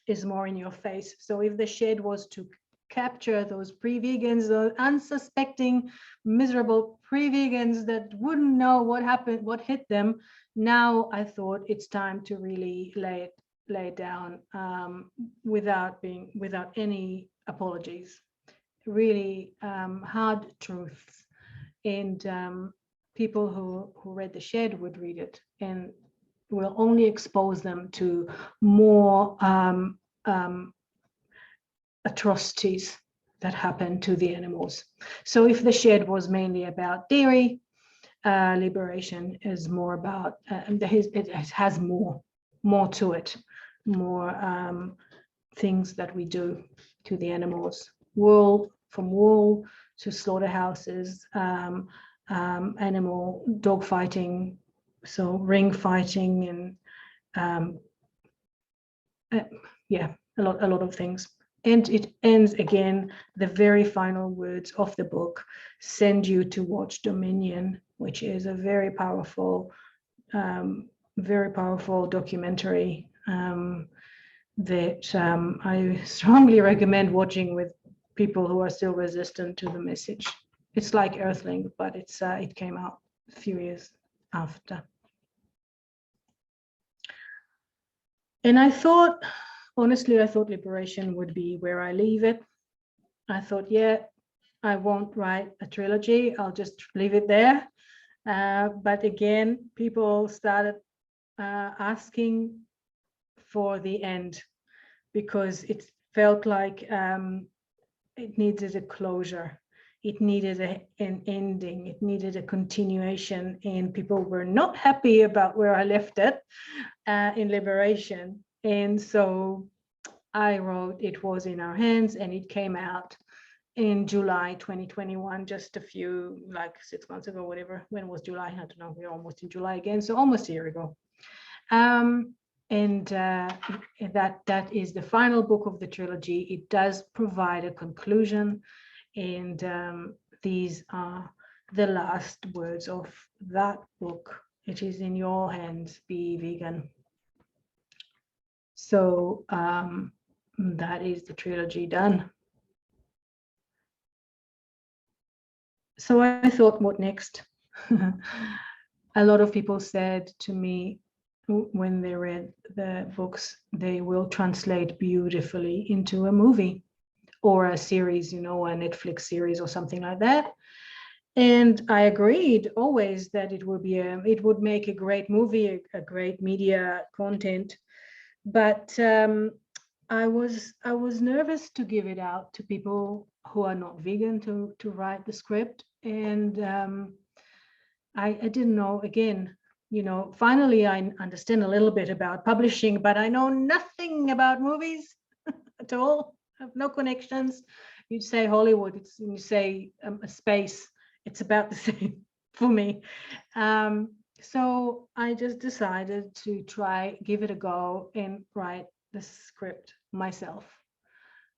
S2: is more in your face. So if The Shed was to capture those pre-vegans, those unsuspecting, miserable pre-vegans that wouldn't know what happened, what hit them, now I thought it's time to really lay it down without any apologies. Really hard truths, and people who read The Shed would read it and will only expose them to more atrocities that happen to the animals. So if The Shed was mainly about dairy, Liberation is more about, it has more to it, more things that we do to the animals. From wool to slaughterhouses, animal dog fighting, so ring fighting, and yeah, a lot of things. And it ends again, the very final words of the book send you to watch Dominion, which is a very powerful documentary that I strongly recommend watching with people who are still resistant to the message. It's like Earthling, but it came out a few years after. And I thought, honestly, I thought Liberation would be where I leave it. I thought, yeah, I won't write a trilogy. I'll just leave it there. But again, people started asking for the end, because it felt like it needed a closure. It needed an ending. It needed a continuation, and people were not happy about where I left it in Liberation. And so I wrote It Was in Our Hands, and it came out in July 2021, just a few, like 6 months ago, whatever. When was July? I don't know. We're almost in July again, so almost a year ago. and that is the final book of the trilogy. It does provide a conclusion, and these are the last words of that book. It is in your hands, be vegan. So that is the trilogy done. So I thought, what next? A lot of people said to me when they read the books, they will translate beautifully into a movie or a series, you know, a Netflix series or something like that. And I agreed always that it would make a great movie, a great media content. But I was nervous to give it out to people who are not vegan to write the script, and I didn't know. Again, you know, finally I understand a little bit about publishing, but I know nothing about movies at all. I have no connections. You say Hollywood, you say a space, it's about the same for me. So I just decided to give it a go and write the script myself.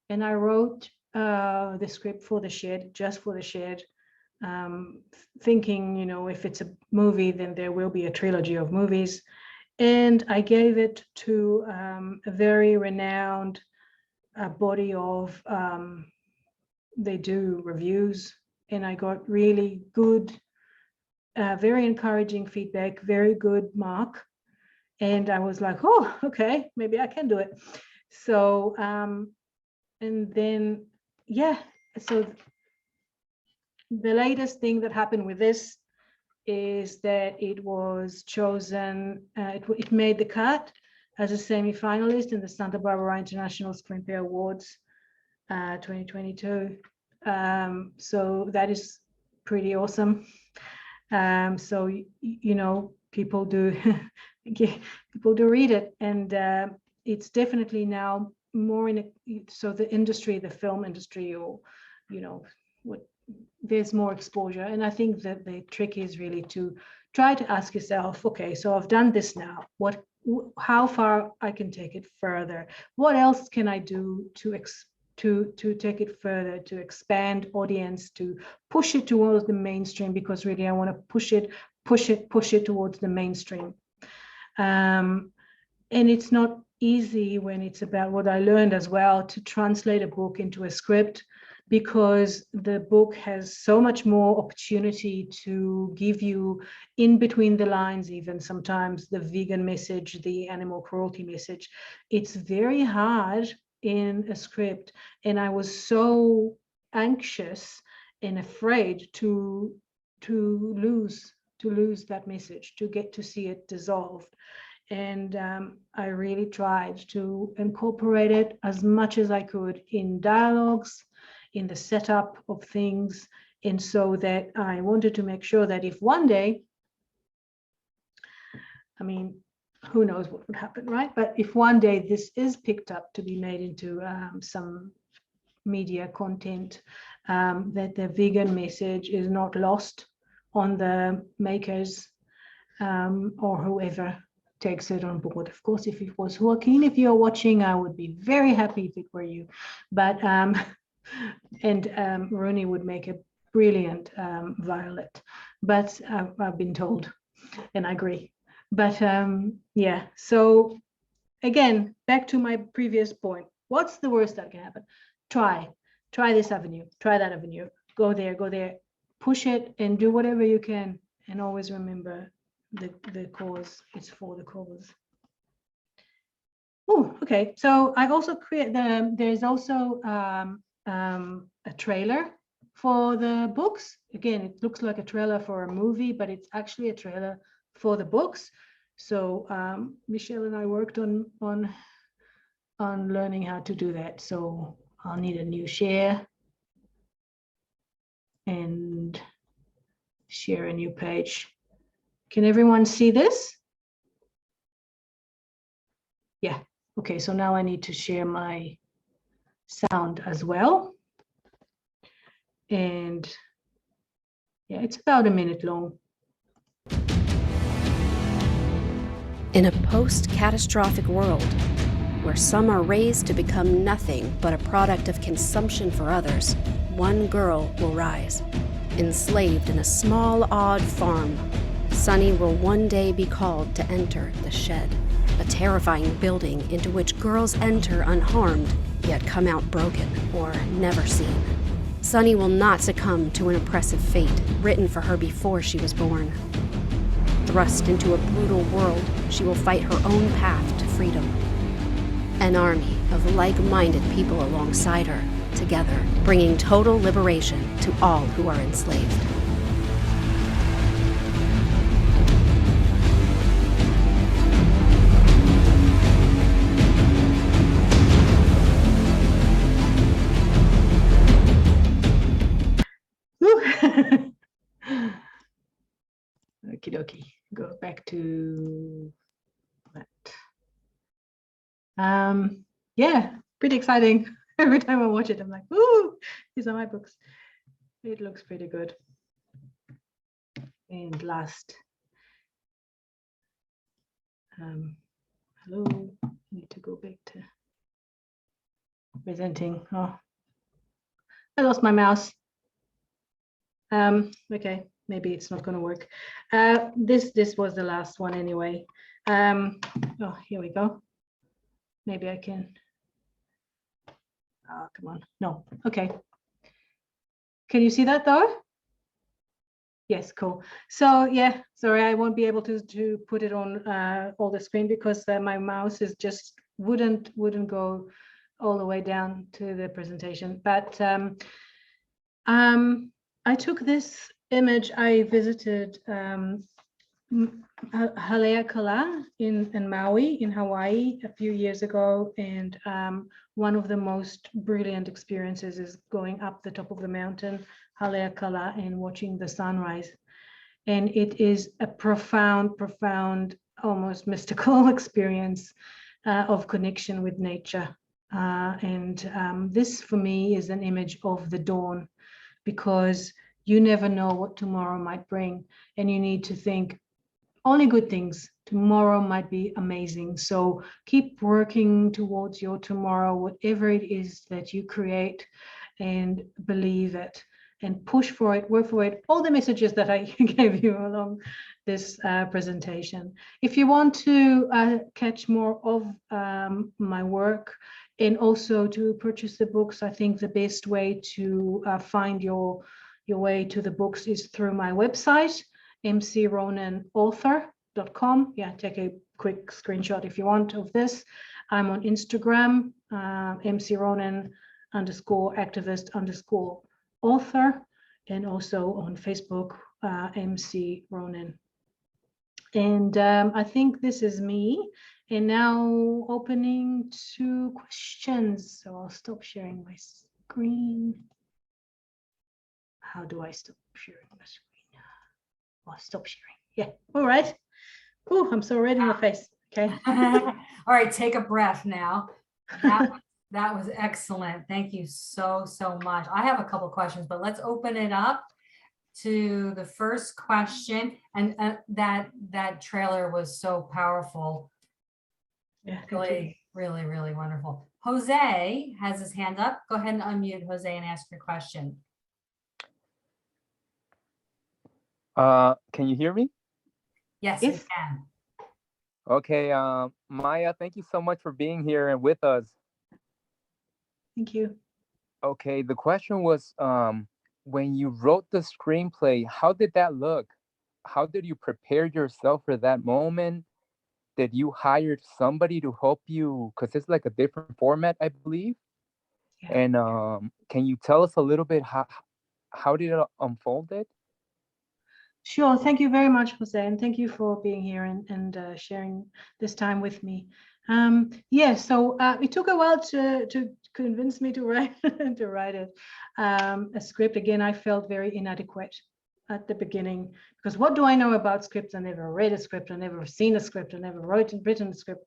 S2: And I wrote the script for the shed, just for the shed, thinking, you know, if it's a movie, then there will be a trilogy of movies. And I gave it to a very renowned body of, they do reviews, and I got really good, very encouraging feedback, very good mark. And I was like, oh, okay, maybe I can do it. So, and then, yeah, so the latest thing that happened with this is that it was chosen, it made the cut as a semi-finalist in the Santa Barbara International Screenplay Awards 2022. So that is pretty awesome. So, you know, people do read it, and it's definitely now more so the industry, the film industry, or, you know, there's more exposure. And I think that the trick is really to try to ask yourself, okay, so I've done this now, how far I can take it further? What else can I do to take it further, to expand audience, to push it towards the mainstream? Because really I want to push it towards the mainstream. And it's not easy when it's about what I learned as well, to translate a book into a script, because the book has so much more opportunity to give you in between the lines, even sometimes the vegan message, the animal cruelty message. It's very hard in a script, and I was so anxious and afraid to lose that message, to get to see it dissolved. And I really tried to incorporate it as much as I could in dialogues, in the setup of things, and so that I wanted to make sure that if one day, I mean, who knows what would happen, right? But if one day this is picked up to be made into some media content, that the vegan message is not lost on the makers or whoever takes it on board. Of course, if it was Joaquin, if you're watching, I would be very happy if it were you. But and Rooney would make a brilliant Violet, but I've been told, and I agree. But yeah, so again, back to my previous point. What's the worst that can happen? Try this avenue, try that avenue, go there, push it and do whatever you can. And always remember the cause is for the cause. Oh, okay. So I also there's also a trailer for the books. Again, it looks like a trailer for a movie, but it's actually a trailer for the books. So Michelle and I worked on learning how to do that. So I'll need a new share and share a new page. Can everyone see this? Yeah. Okay, so now I need to share my sound as well. And yeah, it's about a minute long.
S3: In a post-catastrophic world, where some are raised to become nothing but a product of consumption for others, one girl will rise. Enslaved in a small, odd farm, Sunny will one day be called to enter the shed, a terrifying building into which girls enter unharmed, yet come out broken or never seen. Sunny will not succumb to an oppressive fate written for her before she was born. Thrust into a brutal world, she will fight her own path to freedom. An army of like-minded people alongside her, together, bringing total liberation to all who are enslaved.
S2: Okie dokie, go back to that. Yeah, pretty exciting. Every time I watch it, I'm like, ooh, these are my books. It looks pretty good. And last, hello, I need to go back to presenting. Oh, I lost my mouse. Okay, maybe it's not going to work. This was the last one anyway. Oh, here we go. Maybe I can. Oh, come on. No. Okay. Can you see that though? Yes, cool. So yeah, sorry, I won't be able to put it on all the screen because my mouse is just wouldn't go all the way down to the presentation. But I took this image. I visited Haleakala in Maui, in Hawaii, a few years ago, and one of the most brilliant experiences is going up the top of the mountain, Haleakala, and watching the sunrise. And it is a profound, almost mystical experience of connection with nature. This, for me, is an image of the dawn, because you never know what tomorrow might bring, and you need to think only good things. Tomorrow might be amazing. So keep working towards your tomorrow, whatever it is that you create, and believe it and push for it, work for it. All the messages that I gave you along this presentation. If you want to catch more of my work and also to purchase the books, I think the best way to find your way to the books is through my website, mcronenauthor.com. Yeah, take a quick screenshot if you want of this. I'm on Instagram, mcronen_activist_author, and also on Facebook, MC Ronan. And I think this is me. And now opening to questions. So I'll stop sharing my screen. How do I stop sharing my screen? Oh, stop sharing. Yeah, all right. Oh, I'm so red in the face. Okay.
S1: All right, take a breath now. That was excellent. Thank you so much. I have a couple of questions, but let's open it up to the first question. And that trailer was so powerful.
S2: Yeah,
S1: really wonderful. Jose has his hand up. Go ahead and unmute, Jose, and ask your question.
S4: Can you hear me?
S1: Yes, we can.
S4: Okay, Maya, thank you so much for being here and with us.
S2: Thank you.
S4: Okay, the question was, when you wrote the screenplay, how did that look? How did you prepare yourself for that moment? Did you hire somebody to help you? Because it's like a different format, I believe. Yeah. And can you tell us a little bit how did it unfold it?
S2: Sure. Thank you very much, Jose, and thank you for being here and sharing this time with me. Yeah, so it took a while to convince me to write a script. Again, I felt very inadequate at the beginning, because what do I know about scripts? I never read a script, I never seen a script, I never written a script.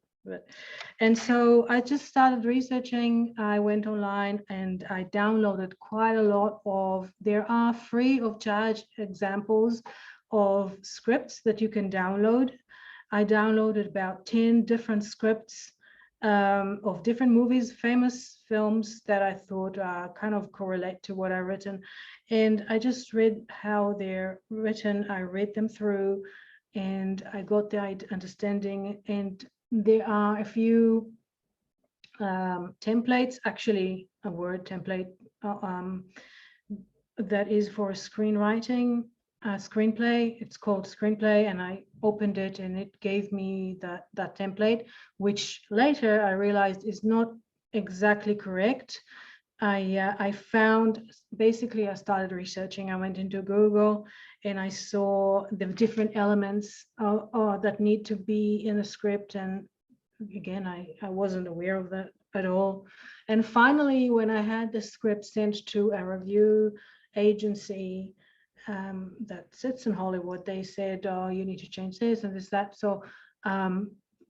S2: And so I just started researching. I went online and I downloaded quite a lot of, there are free of charge examples of scripts that you can download. I downloaded about 10 different scripts of different movies, famous films that I thought kind of correlate to what I've written. And I just read how they're written. I read them through and I got the understanding. And there are a few templates, actually a Word template that is for screenwriting, screenplay. It's called Screenplay, and I opened it and it gave me that template, which later I realized is not exactly correct. I found, basically I started researching. I went into Google and I saw the different elements that need to be in a script, and again, I wasn't aware of that at all. And finally, when I had the script sent to a review agency that sits in Hollywood, they said, oh, you need to change this and this, that. So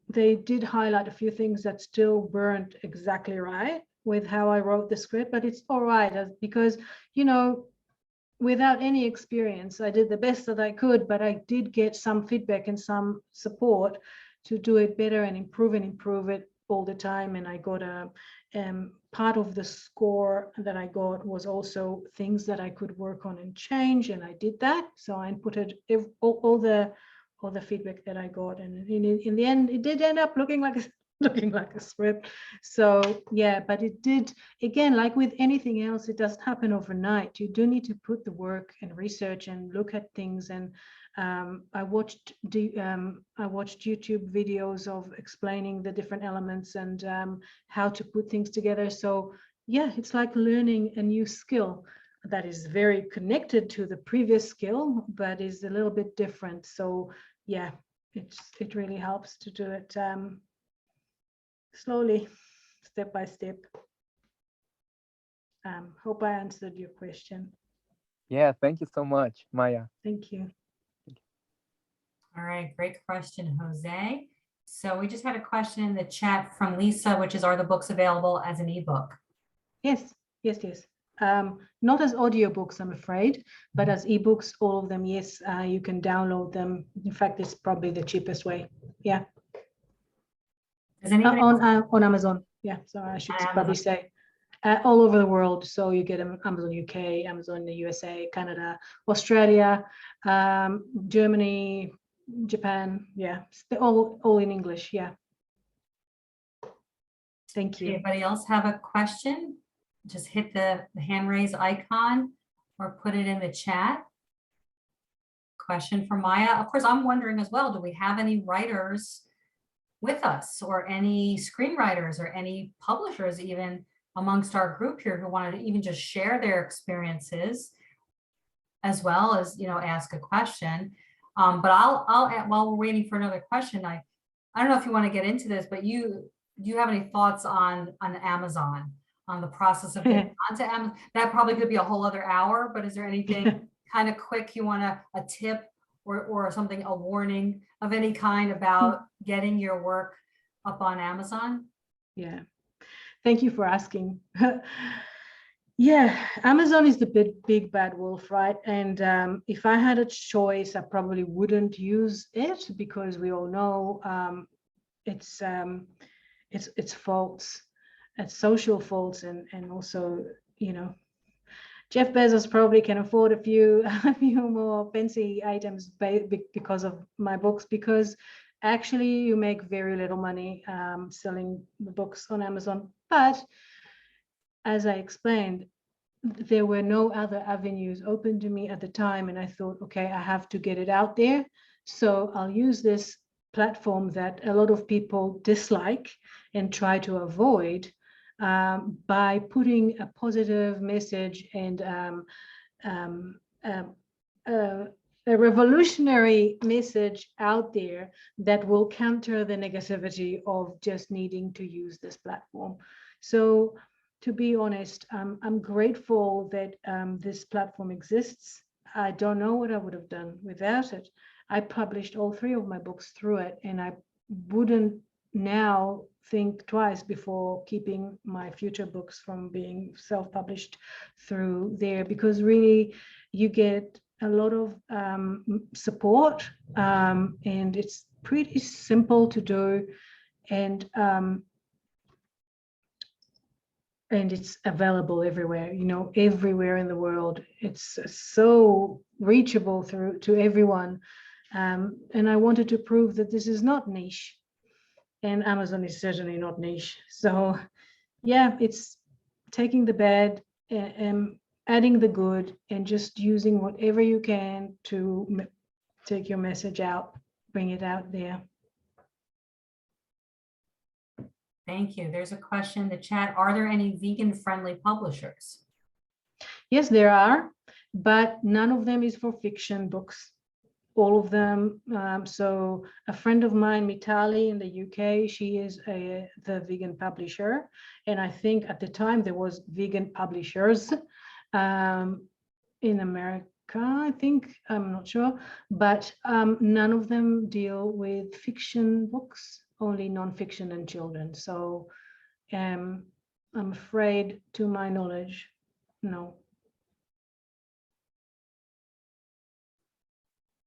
S2: they did highlight a few things that still weren't exactly right with how I wrote the script, but it's all right because, you know, without any experience, I did the best that I could, but I did get some feedback and some support to do it better and improve it all the time. And I got a part of the score that I got was also things that I could work on and change, and I did that. So I inputted all the feedback that I got, and in the end, it did end up looking like a script. So yeah, but it did, again, like with anything else, it doesn't happen overnight. You do need to put the work and research and look at things. And I watched YouTube videos of explaining the different elements and how to put things together. So yeah, it's like learning a new skill that is very connected to the previous skill, but is a little bit different. So yeah, it really helps to do it slowly, step by step. Hope I answered your question.
S4: Yeah, thank you so much, Maya.
S2: Thank you.
S1: All right, great question, Jose. So we just had a question in the chat from Lisa, which is, are the books available as an ebook?
S2: Yes. Not as audiobooks, I'm afraid, but as ebooks, all of them, yes, you can download them. In fact, it's probably the cheapest way. Yeah.
S1: Does anybody
S2: on Amazon. Yeah, so I should probably say all over the world. So you get them Amazon UK, Amazon the USA, Canada, Australia, Germany, Japan. Yeah, they're all in English. Yeah. Thank you.
S1: Anybody else have a question? Just hit the hand raise icon or put it in the chat. Question for Maya. Of course, I'm wondering as well, do we have any writers with us, or any screenwriters or any publishers even amongst our group here who wanted to even just share their experiences as well as, you know, ask a question. But I'll while we're waiting for another question, I don't know if you want to get into this, but do you have any thoughts on Amazon, on the process of getting onto Amazon? That probably could be a whole other hour, but is there anything kind of quick you want a tip or something, a warning of any kind about getting your work up on Amazon?
S2: Yeah, thank you for asking. Yeah, Amazon is the big bad wolf, right? And if I had a choice, I probably wouldn't use it, because we all know it's faults, it's social faults, and also, you know, Jeff Bezos probably can afford a few more fancy items because of my books, because actually you make very little money selling the books on Amazon. But as I explained, there were no other avenues open to me at the time, and I thought, okay, I have to get it out there. So I'll use this platform that a lot of people dislike and try to avoid, by putting a positive message and a revolutionary message out there that will counter the negativity of just needing to use this platform. So to be honest, I'm grateful that this platform exists. I don't know what I would have done without it. I published all 3 of my books through it, and I wouldn't now think twice before keeping my future books from being self-published through there, because really you get a lot of support, and it's pretty simple to do, and it's available everywhere, everywhere in the world. It's so reachable to everyone. And I wanted to prove that this is not niche, and Amazon is certainly not niche. So yeah, it's taking the bad and adding the good, and just using whatever you can to take your message out, bring it out there.
S1: Thank you. There's a question in the chat. Are there any vegan-friendly publishers?
S2: Yes, there are, but none of them is for fiction books. All of them. So a friend of mine, Mitali in the UK, she is the vegan publisher. And I think at the time there was vegan publishers in America, I think, I'm not sure, but none of them deal with fiction books, only nonfiction and children. So I'm afraid, to my knowledge, no.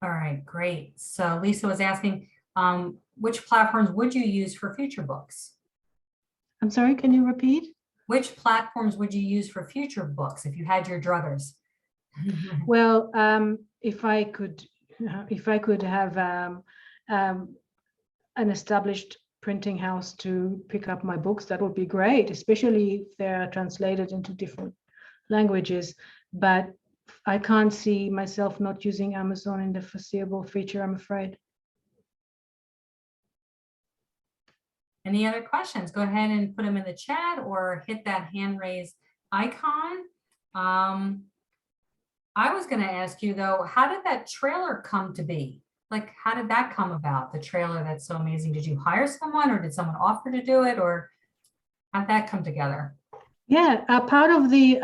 S1: All right, great. So Lisa was asking, which platforms would you use for future books?
S2: I'm sorry, can you repeat?
S1: Which platforms would you use for future books if you had your druthers?
S2: Well, if I could have an established printing house to pick up my books, that would be great, especially if they're translated into different languages. But I can't see myself not using Amazon in the foreseeable future, I'm afraid.
S1: Any other questions? Go ahead and put them in the chat or hit that hand raise icon. I was going to ask you though, how did that trailer come to be? Like, how did that come about? The trailer that's so amazing. Did you hire someone, or did someone offer to do it, or how'd that come together?
S2: Yeah, part of the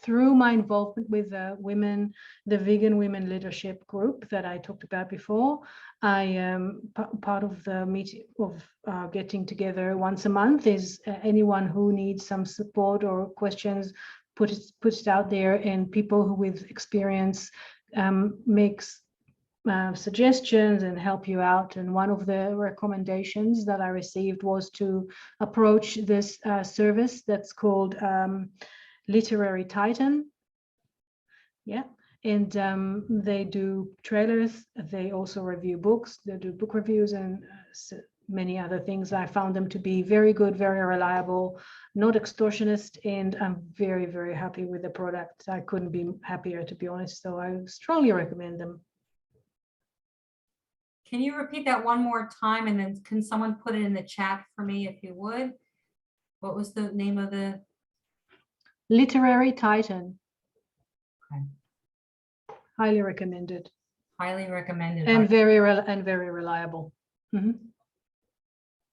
S2: through my involvement with the vegan women leadership group that I talked about before, I am part of the meeting of getting together once a month. Is anyone who needs some support or questions, put it out there, and people who with experience makes suggestions and help you out. And one of the recommendations that I received was to approach this service that's called Literary Titan. Yeah, and they do trailers. They also review books. They do book reviews and many other things. I found them to be very good, very reliable, not extortionist, and I'm very, very happy with the product. I couldn't be happier, to be honest. So I strongly recommend them.
S1: Can you repeat that one more time, and then can someone put it in the chat for me if you would? What was the name of the?
S2: Literary Titan.
S1: Okay.
S2: Highly recommended.
S1: Highly recommended.
S2: And very reliable. Mm-hmm.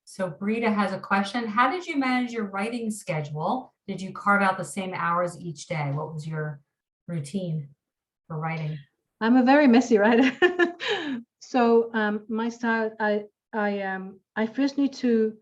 S1: So Brita has a question. How did you manage your writing schedule? Did you carve out the same hours each day? What was your routine for writing?
S2: I'm a very messy writer. So my style, I first need to,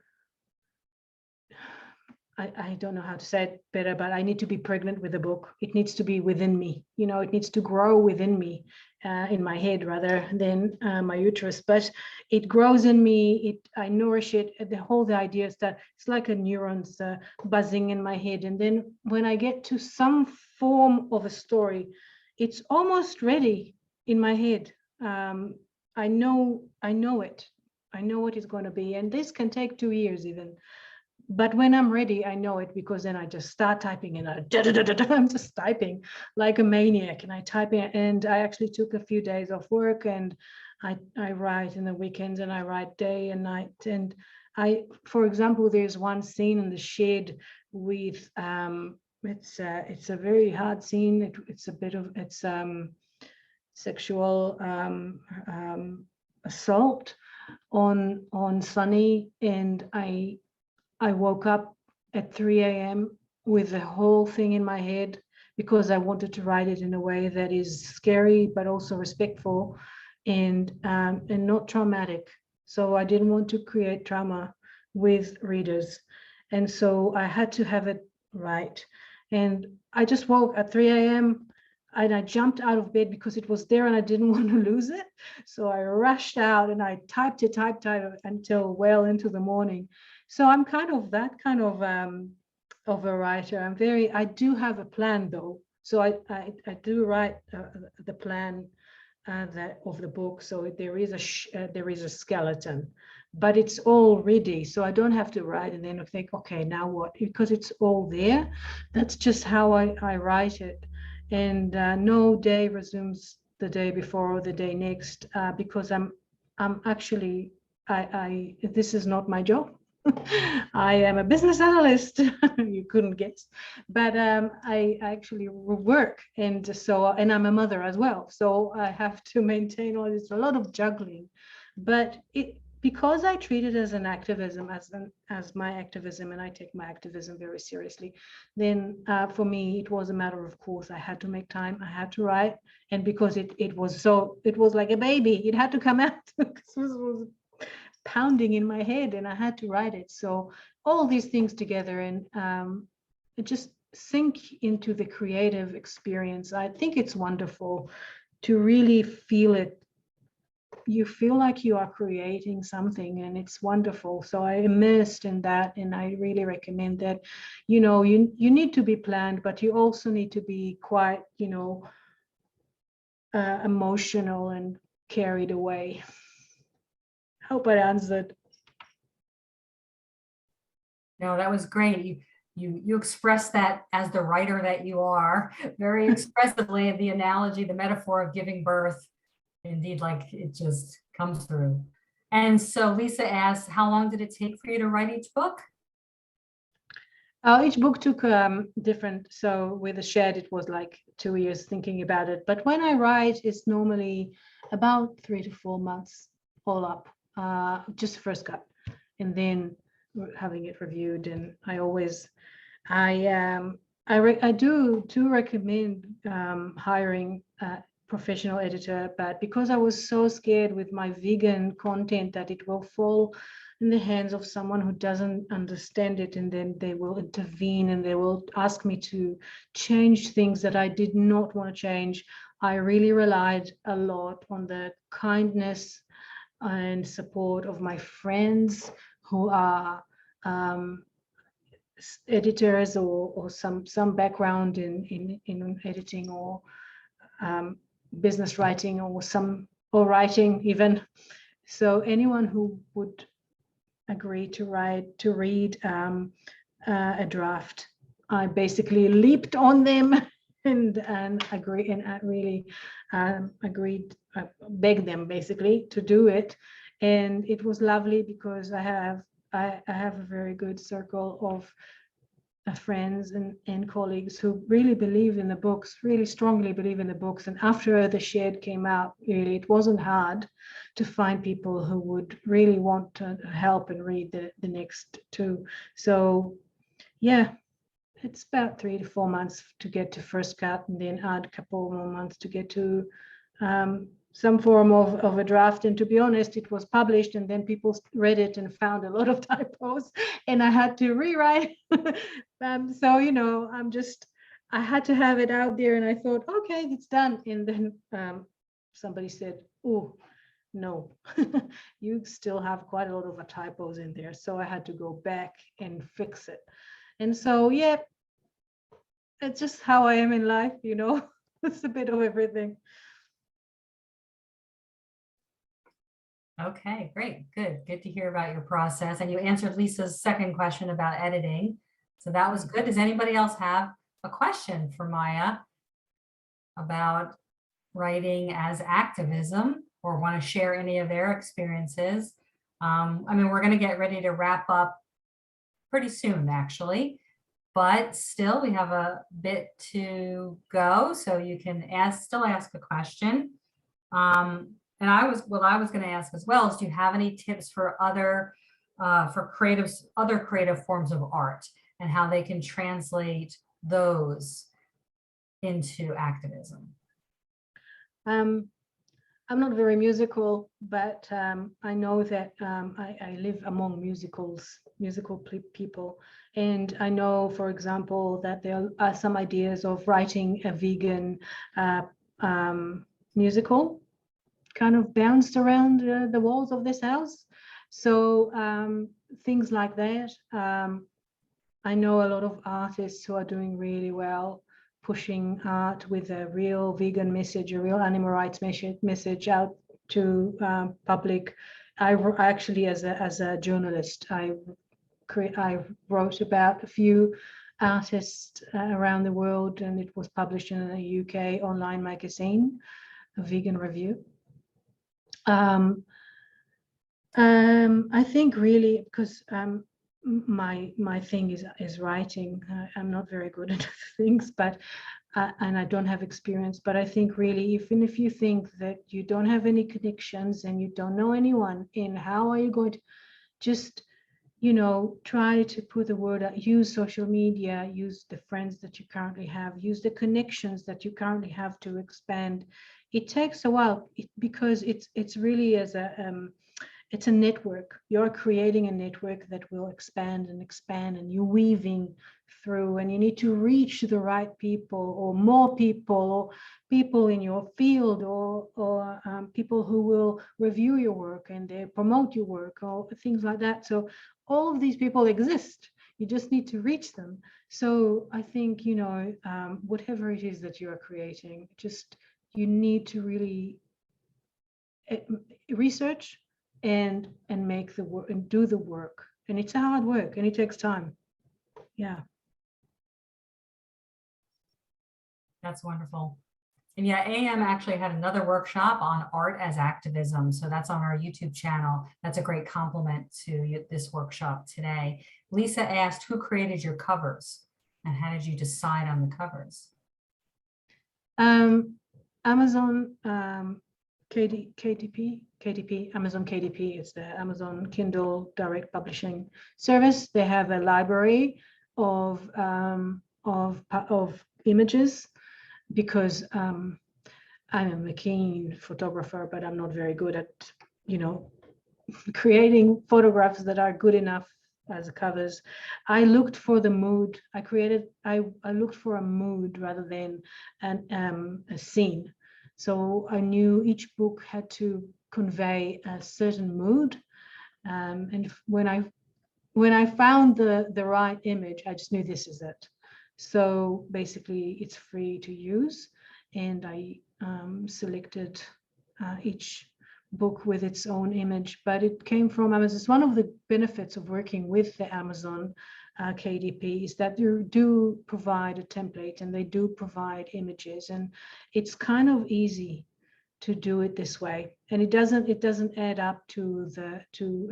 S2: I don't know how to say it better, but I need to be pregnant with the book. It needs to be within me. It needs to grow within me, in my head rather than my uterus. But it grows in me. I nourish it. The idea is that it's like a neurons buzzing in my head. And then when I get to some form of a story, it's almost ready in my head. I know it. I know what it's going to be. And this can take 2 years even. But when I'm ready, I know it, because then I just start typing and I'm just typing like a maniac, and I type in, and I actually took a few days off work, and I write in the weekends, and I write day and night. And for example, there's one scene in the shed with it's a very hard scene. It's sexual assault on Sunny, and I woke up at 3 a.m. with the whole thing in my head, because I wanted to write it in a way that is scary but also respectful and not traumatic. So I didn't want to create trauma with readers, and so I had to have it right. And I just woke at 3 a.m. I jumped out of bed because it was there and I didn't want to lose it. So I rushed out and I typed it until well into the morning. So I'm kind of that kind of a writer. I do have a plan though. So I do write the plan of the book. So there is a skeleton, but it's all ready. So I don't have to write and then think, okay, now what? Because it's all there. That's just how I write it. And no day resumes the day before or the day next because I'm actually this is not my job. I am a business analyst. You couldn't guess, but I actually work, and I'm a mother as well. So I have to maintain all this, a lot of juggling, but because I treat it as an activism, as my activism, and I take my activism very seriously, then for me, it was a matter of course. I had to make time, I had to write. And because it was like a baby, it had to come out. It was pounding in my head and I had to write it. So all these things together and it just sink into the creative experience. I think it's wonderful to really feel it. You feel like you are creating something and it's wonderful. So I immersed in that, and I really recommend that. You need to be planned, but you also need to be quite emotional and carried away. Hope I answered.
S1: No, that was great. You expressed that as the writer that you are very expressively. The analogy, the metaphor of giving birth, indeed, like it just comes through. And so Lisa asked, how long did it take for you to write each book?
S2: Each book took different. So with the shed, it was like 2 years thinking about it. But when I write, it's normally about 3 to 4 months all up. Just first cut, and then having it reviewed. And I do recommend hiring a professional editor, but because I was so scared with my vegan content that it will fall in the hands of someone who doesn't understand it, and then they will intervene and they will ask me to change things that I did not want to change, I really relied a lot on the kindness and support of my friends who are editors or some background in editing or business writing or writing even. So anyone who would agree to read a draft, I basically leaped on them and agree, and I really agreed, begged them basically to do it. And it was lovely because I have a very good circle of friends and colleagues who really believe in the books, really strongly believe in the books. And after the shed came out, really, it wasn't hard to find people who would really want to help and read the next two. So yeah, it's about 3 to 4 months to get to first cut, and then add a couple more months to get to some form of a draft. And to be honest, it was published and then people read it and found a lot of typos and I had to rewrite. So I had to have it out there, and I thought, okay, it's done. And then somebody said, oh no, you still have quite a lot of typos in there. So I had to go back and fix it. And so yeah, it's just how I am in life, it's a bit of everything.
S1: Okay, great. Good to hear about your process. And you answered Lisa's second question about editing. So that was good. Does anybody else have a question for Maya about writing as activism, or want to share any of their experiences? We're going to get ready to wrap up pretty soon, actually, but still we have a bit to go. So you can still ask a question. And what I was going to ask as well is, do you have any tips for other creative forms of art and how they can translate those into activism?
S2: I'm not very musical, but I know that I live among musical people. And I know, for example, that there are some ideas of writing a vegan musical kind of bounced around the walls of this house. So things like that. I know a lot of artists who are doing really well, pushing art with a real vegan message, a real animal rights message out to public. I actually, as a journalist, I wrote about a few artists around the world, and it was published in a UK online magazine, a vegan review. I think really because my thing is writing. I'm not very good at things, but and I don't have experience. But I think really, even if you think that you don't have any connections and you don't know anyone, in how are you going to just, you know, try to put the word out, use social media, use the friends that you currently have, use the connections that you currently have to expand. It takes a while because it's really as it's a network. You're creating a network that will expand and expand, and you're weaving through, and you need to reach the right people, or more people, or people in your field, or people who will review your work and they promote your work, or things like that. So all of these people exist. You just need to reach them. So I think, you know, whatever it is that you are creating, just you need to really research and make the work and do the work. And it's a hard work and it takes time. Yeah.
S1: That's wonderful. And yeah, AAM actually had another workshop on art as activism. So that's on our YouTube channel. That's a great compliment to this workshop today. Lisa asked, who created your covers and how did you decide on the covers?
S2: Amazon KDP, Amazon KDP is the Amazon Kindle Direct Publishing Service. They have a library of images, because I'm a keen photographer, but I'm not very good at, you know, creating photographs that are good enough as covers. I looked for the mood. I looked for a mood rather than a scene. So I knew each book had to convey a certain mood. And when I found the right image, I just knew this is it. So basically it's free to use. And I selected each book with its own image, but it came from Amazon. It's one of the benefits of working with the Amazon KDP is that they do provide a template and they do provide images, and it's kind of easy to do it this way. And it doesn't add up to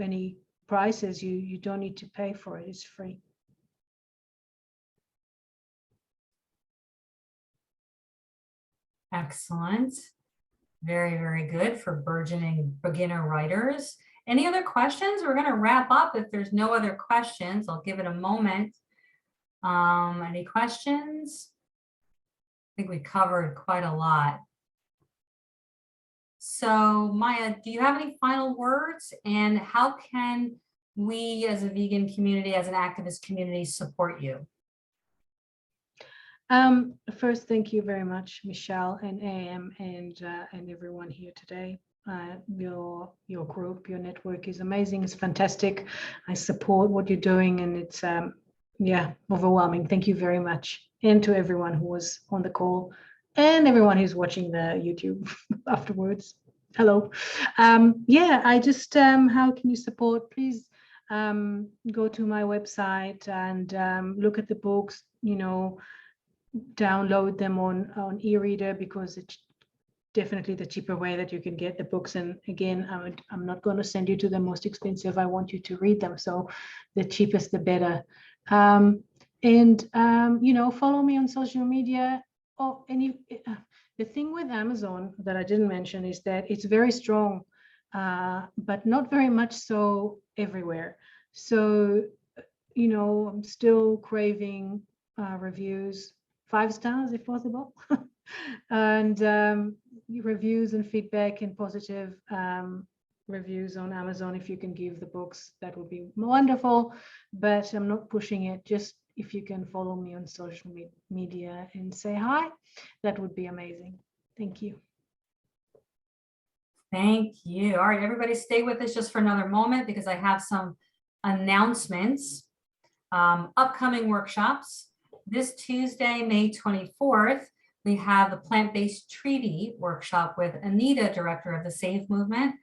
S2: any prices. You don't need to pay for it. It's free.
S1: Excellent. Very, very good for burgeoning beginner writers. Any other questions? We're going to wrap up. If there's no other questions, I'll give it a moment. Any questions? I think we covered quite a lot. So Maya, do you have any final words? And how can we as a vegan community, as an activist community, support you?
S2: First, thank you very much, Michelle and AAM and everyone here today. Your group, your network is amazing. It's fantastic. I support what you're doing, and it's yeah, overwhelming. Thank you very much, and to everyone who was on the call, and everyone who's watching the YouTube afterwards. Hello. Yeah, I just how can you support? Please go to my website and look at the books. You know, download them on e-reader, because it's definitely the cheaper way that you can get the books. And again, I'm not going to send you to the most expensive. I want you to read them, so the cheapest the better. You know, follow me on social media. Oh, and the thing with Amazon that I didn't mention is that it's very strong, but not very much so everywhere. So, you know, I'm still craving reviews, 5 stars if possible. And reviews and feedback and positive reviews on Amazon. If you can give the books, that would be wonderful, but I'm not pushing it. Just if you can follow me on social media and say hi, that would be amazing. Thank you.
S1: Thank you. All right, everybody stay with us just for another moment because I have some announcements. Upcoming workshops. This Tuesday, May 24th, we have the Plant-Based Treaty workshop with Anita, director of the SAVE movement.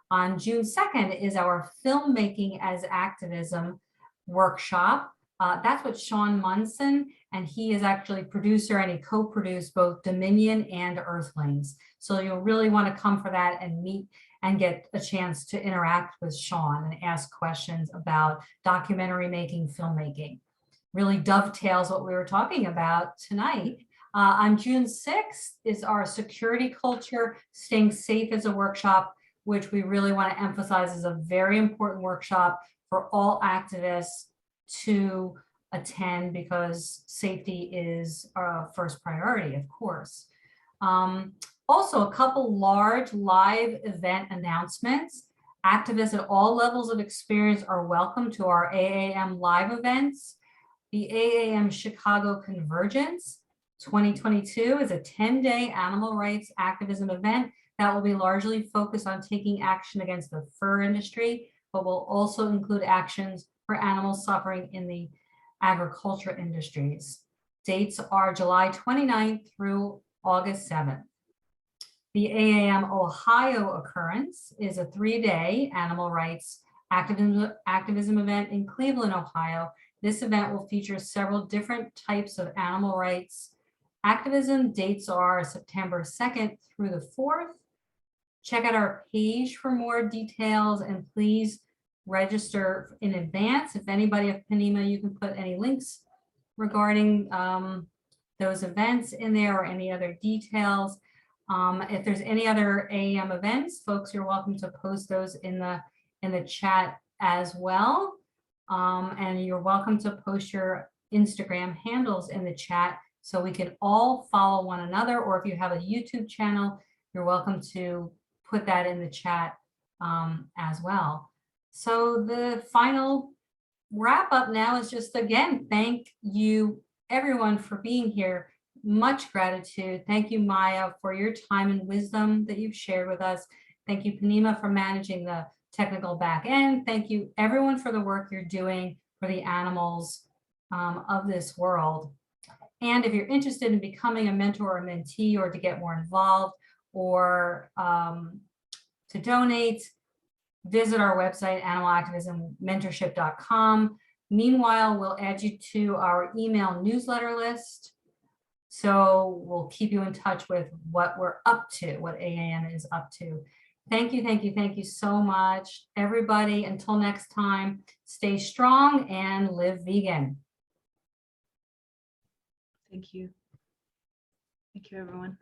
S1: On June 2nd is our Filmmaking as Activism workshop. That's with Sean Munson, and he is actually producer and he co-produced both Dominion and Earthlings. So you'll really want to come for that and meet and get a chance to interact with Sean and ask questions about documentary making, filmmaking. Really dovetails what we were talking about tonight. On June 6th is our Security Culture, Staying Safe as a workshop, which we really want to emphasize is a very important workshop for all activists to attend because safety is our first priority, of course. Also, a couple large live event announcements. Activists at all levels of experience are welcome to our AAM live events. The AAM Chicago Convergence 2022 is a 10-day animal rights activism event that will be largely focused on taking action against the fur industry, but will also include actions for animals suffering in the agriculture industries. Dates are July 29th through August 7th. The AAM Ohio occurrence is a 3-day animal rights activism event in Cleveland, Ohio. This event will feature several different types of animal rights activism. Dates are September 2nd through the 4th. Check out our page for more details and please register in advance. If anybody of Penema, you can put any links regarding those events in there or any other details. If there's any other AAM events, folks, you're welcome to post those in the chat as well. And you're welcome to post your Instagram handles in the chat so we can all follow one another. Or if you have a YouTube channel, you're welcome to put that in the chat as well. So the final wrap up now is just, again, thank you everyone for being here. Much gratitude. Thank you, Maya, for your time and wisdom that you've shared with us. Thank you, Penema, for managing the technical back end. Thank you, everyone, for the work you're doing for the animals of this world. And if you're interested in becoming a mentor or mentee or to get more involved or to donate, visit our website, animalactivismmentorship.com. Meanwhile, we'll add you to our email newsletter list. So we'll keep you in touch with what we're up to, what AAM is up to. Thank you, thank you, thank you so much, everybody. Until next time, stay strong and live vegan.
S2: Thank you. Thank you, everyone.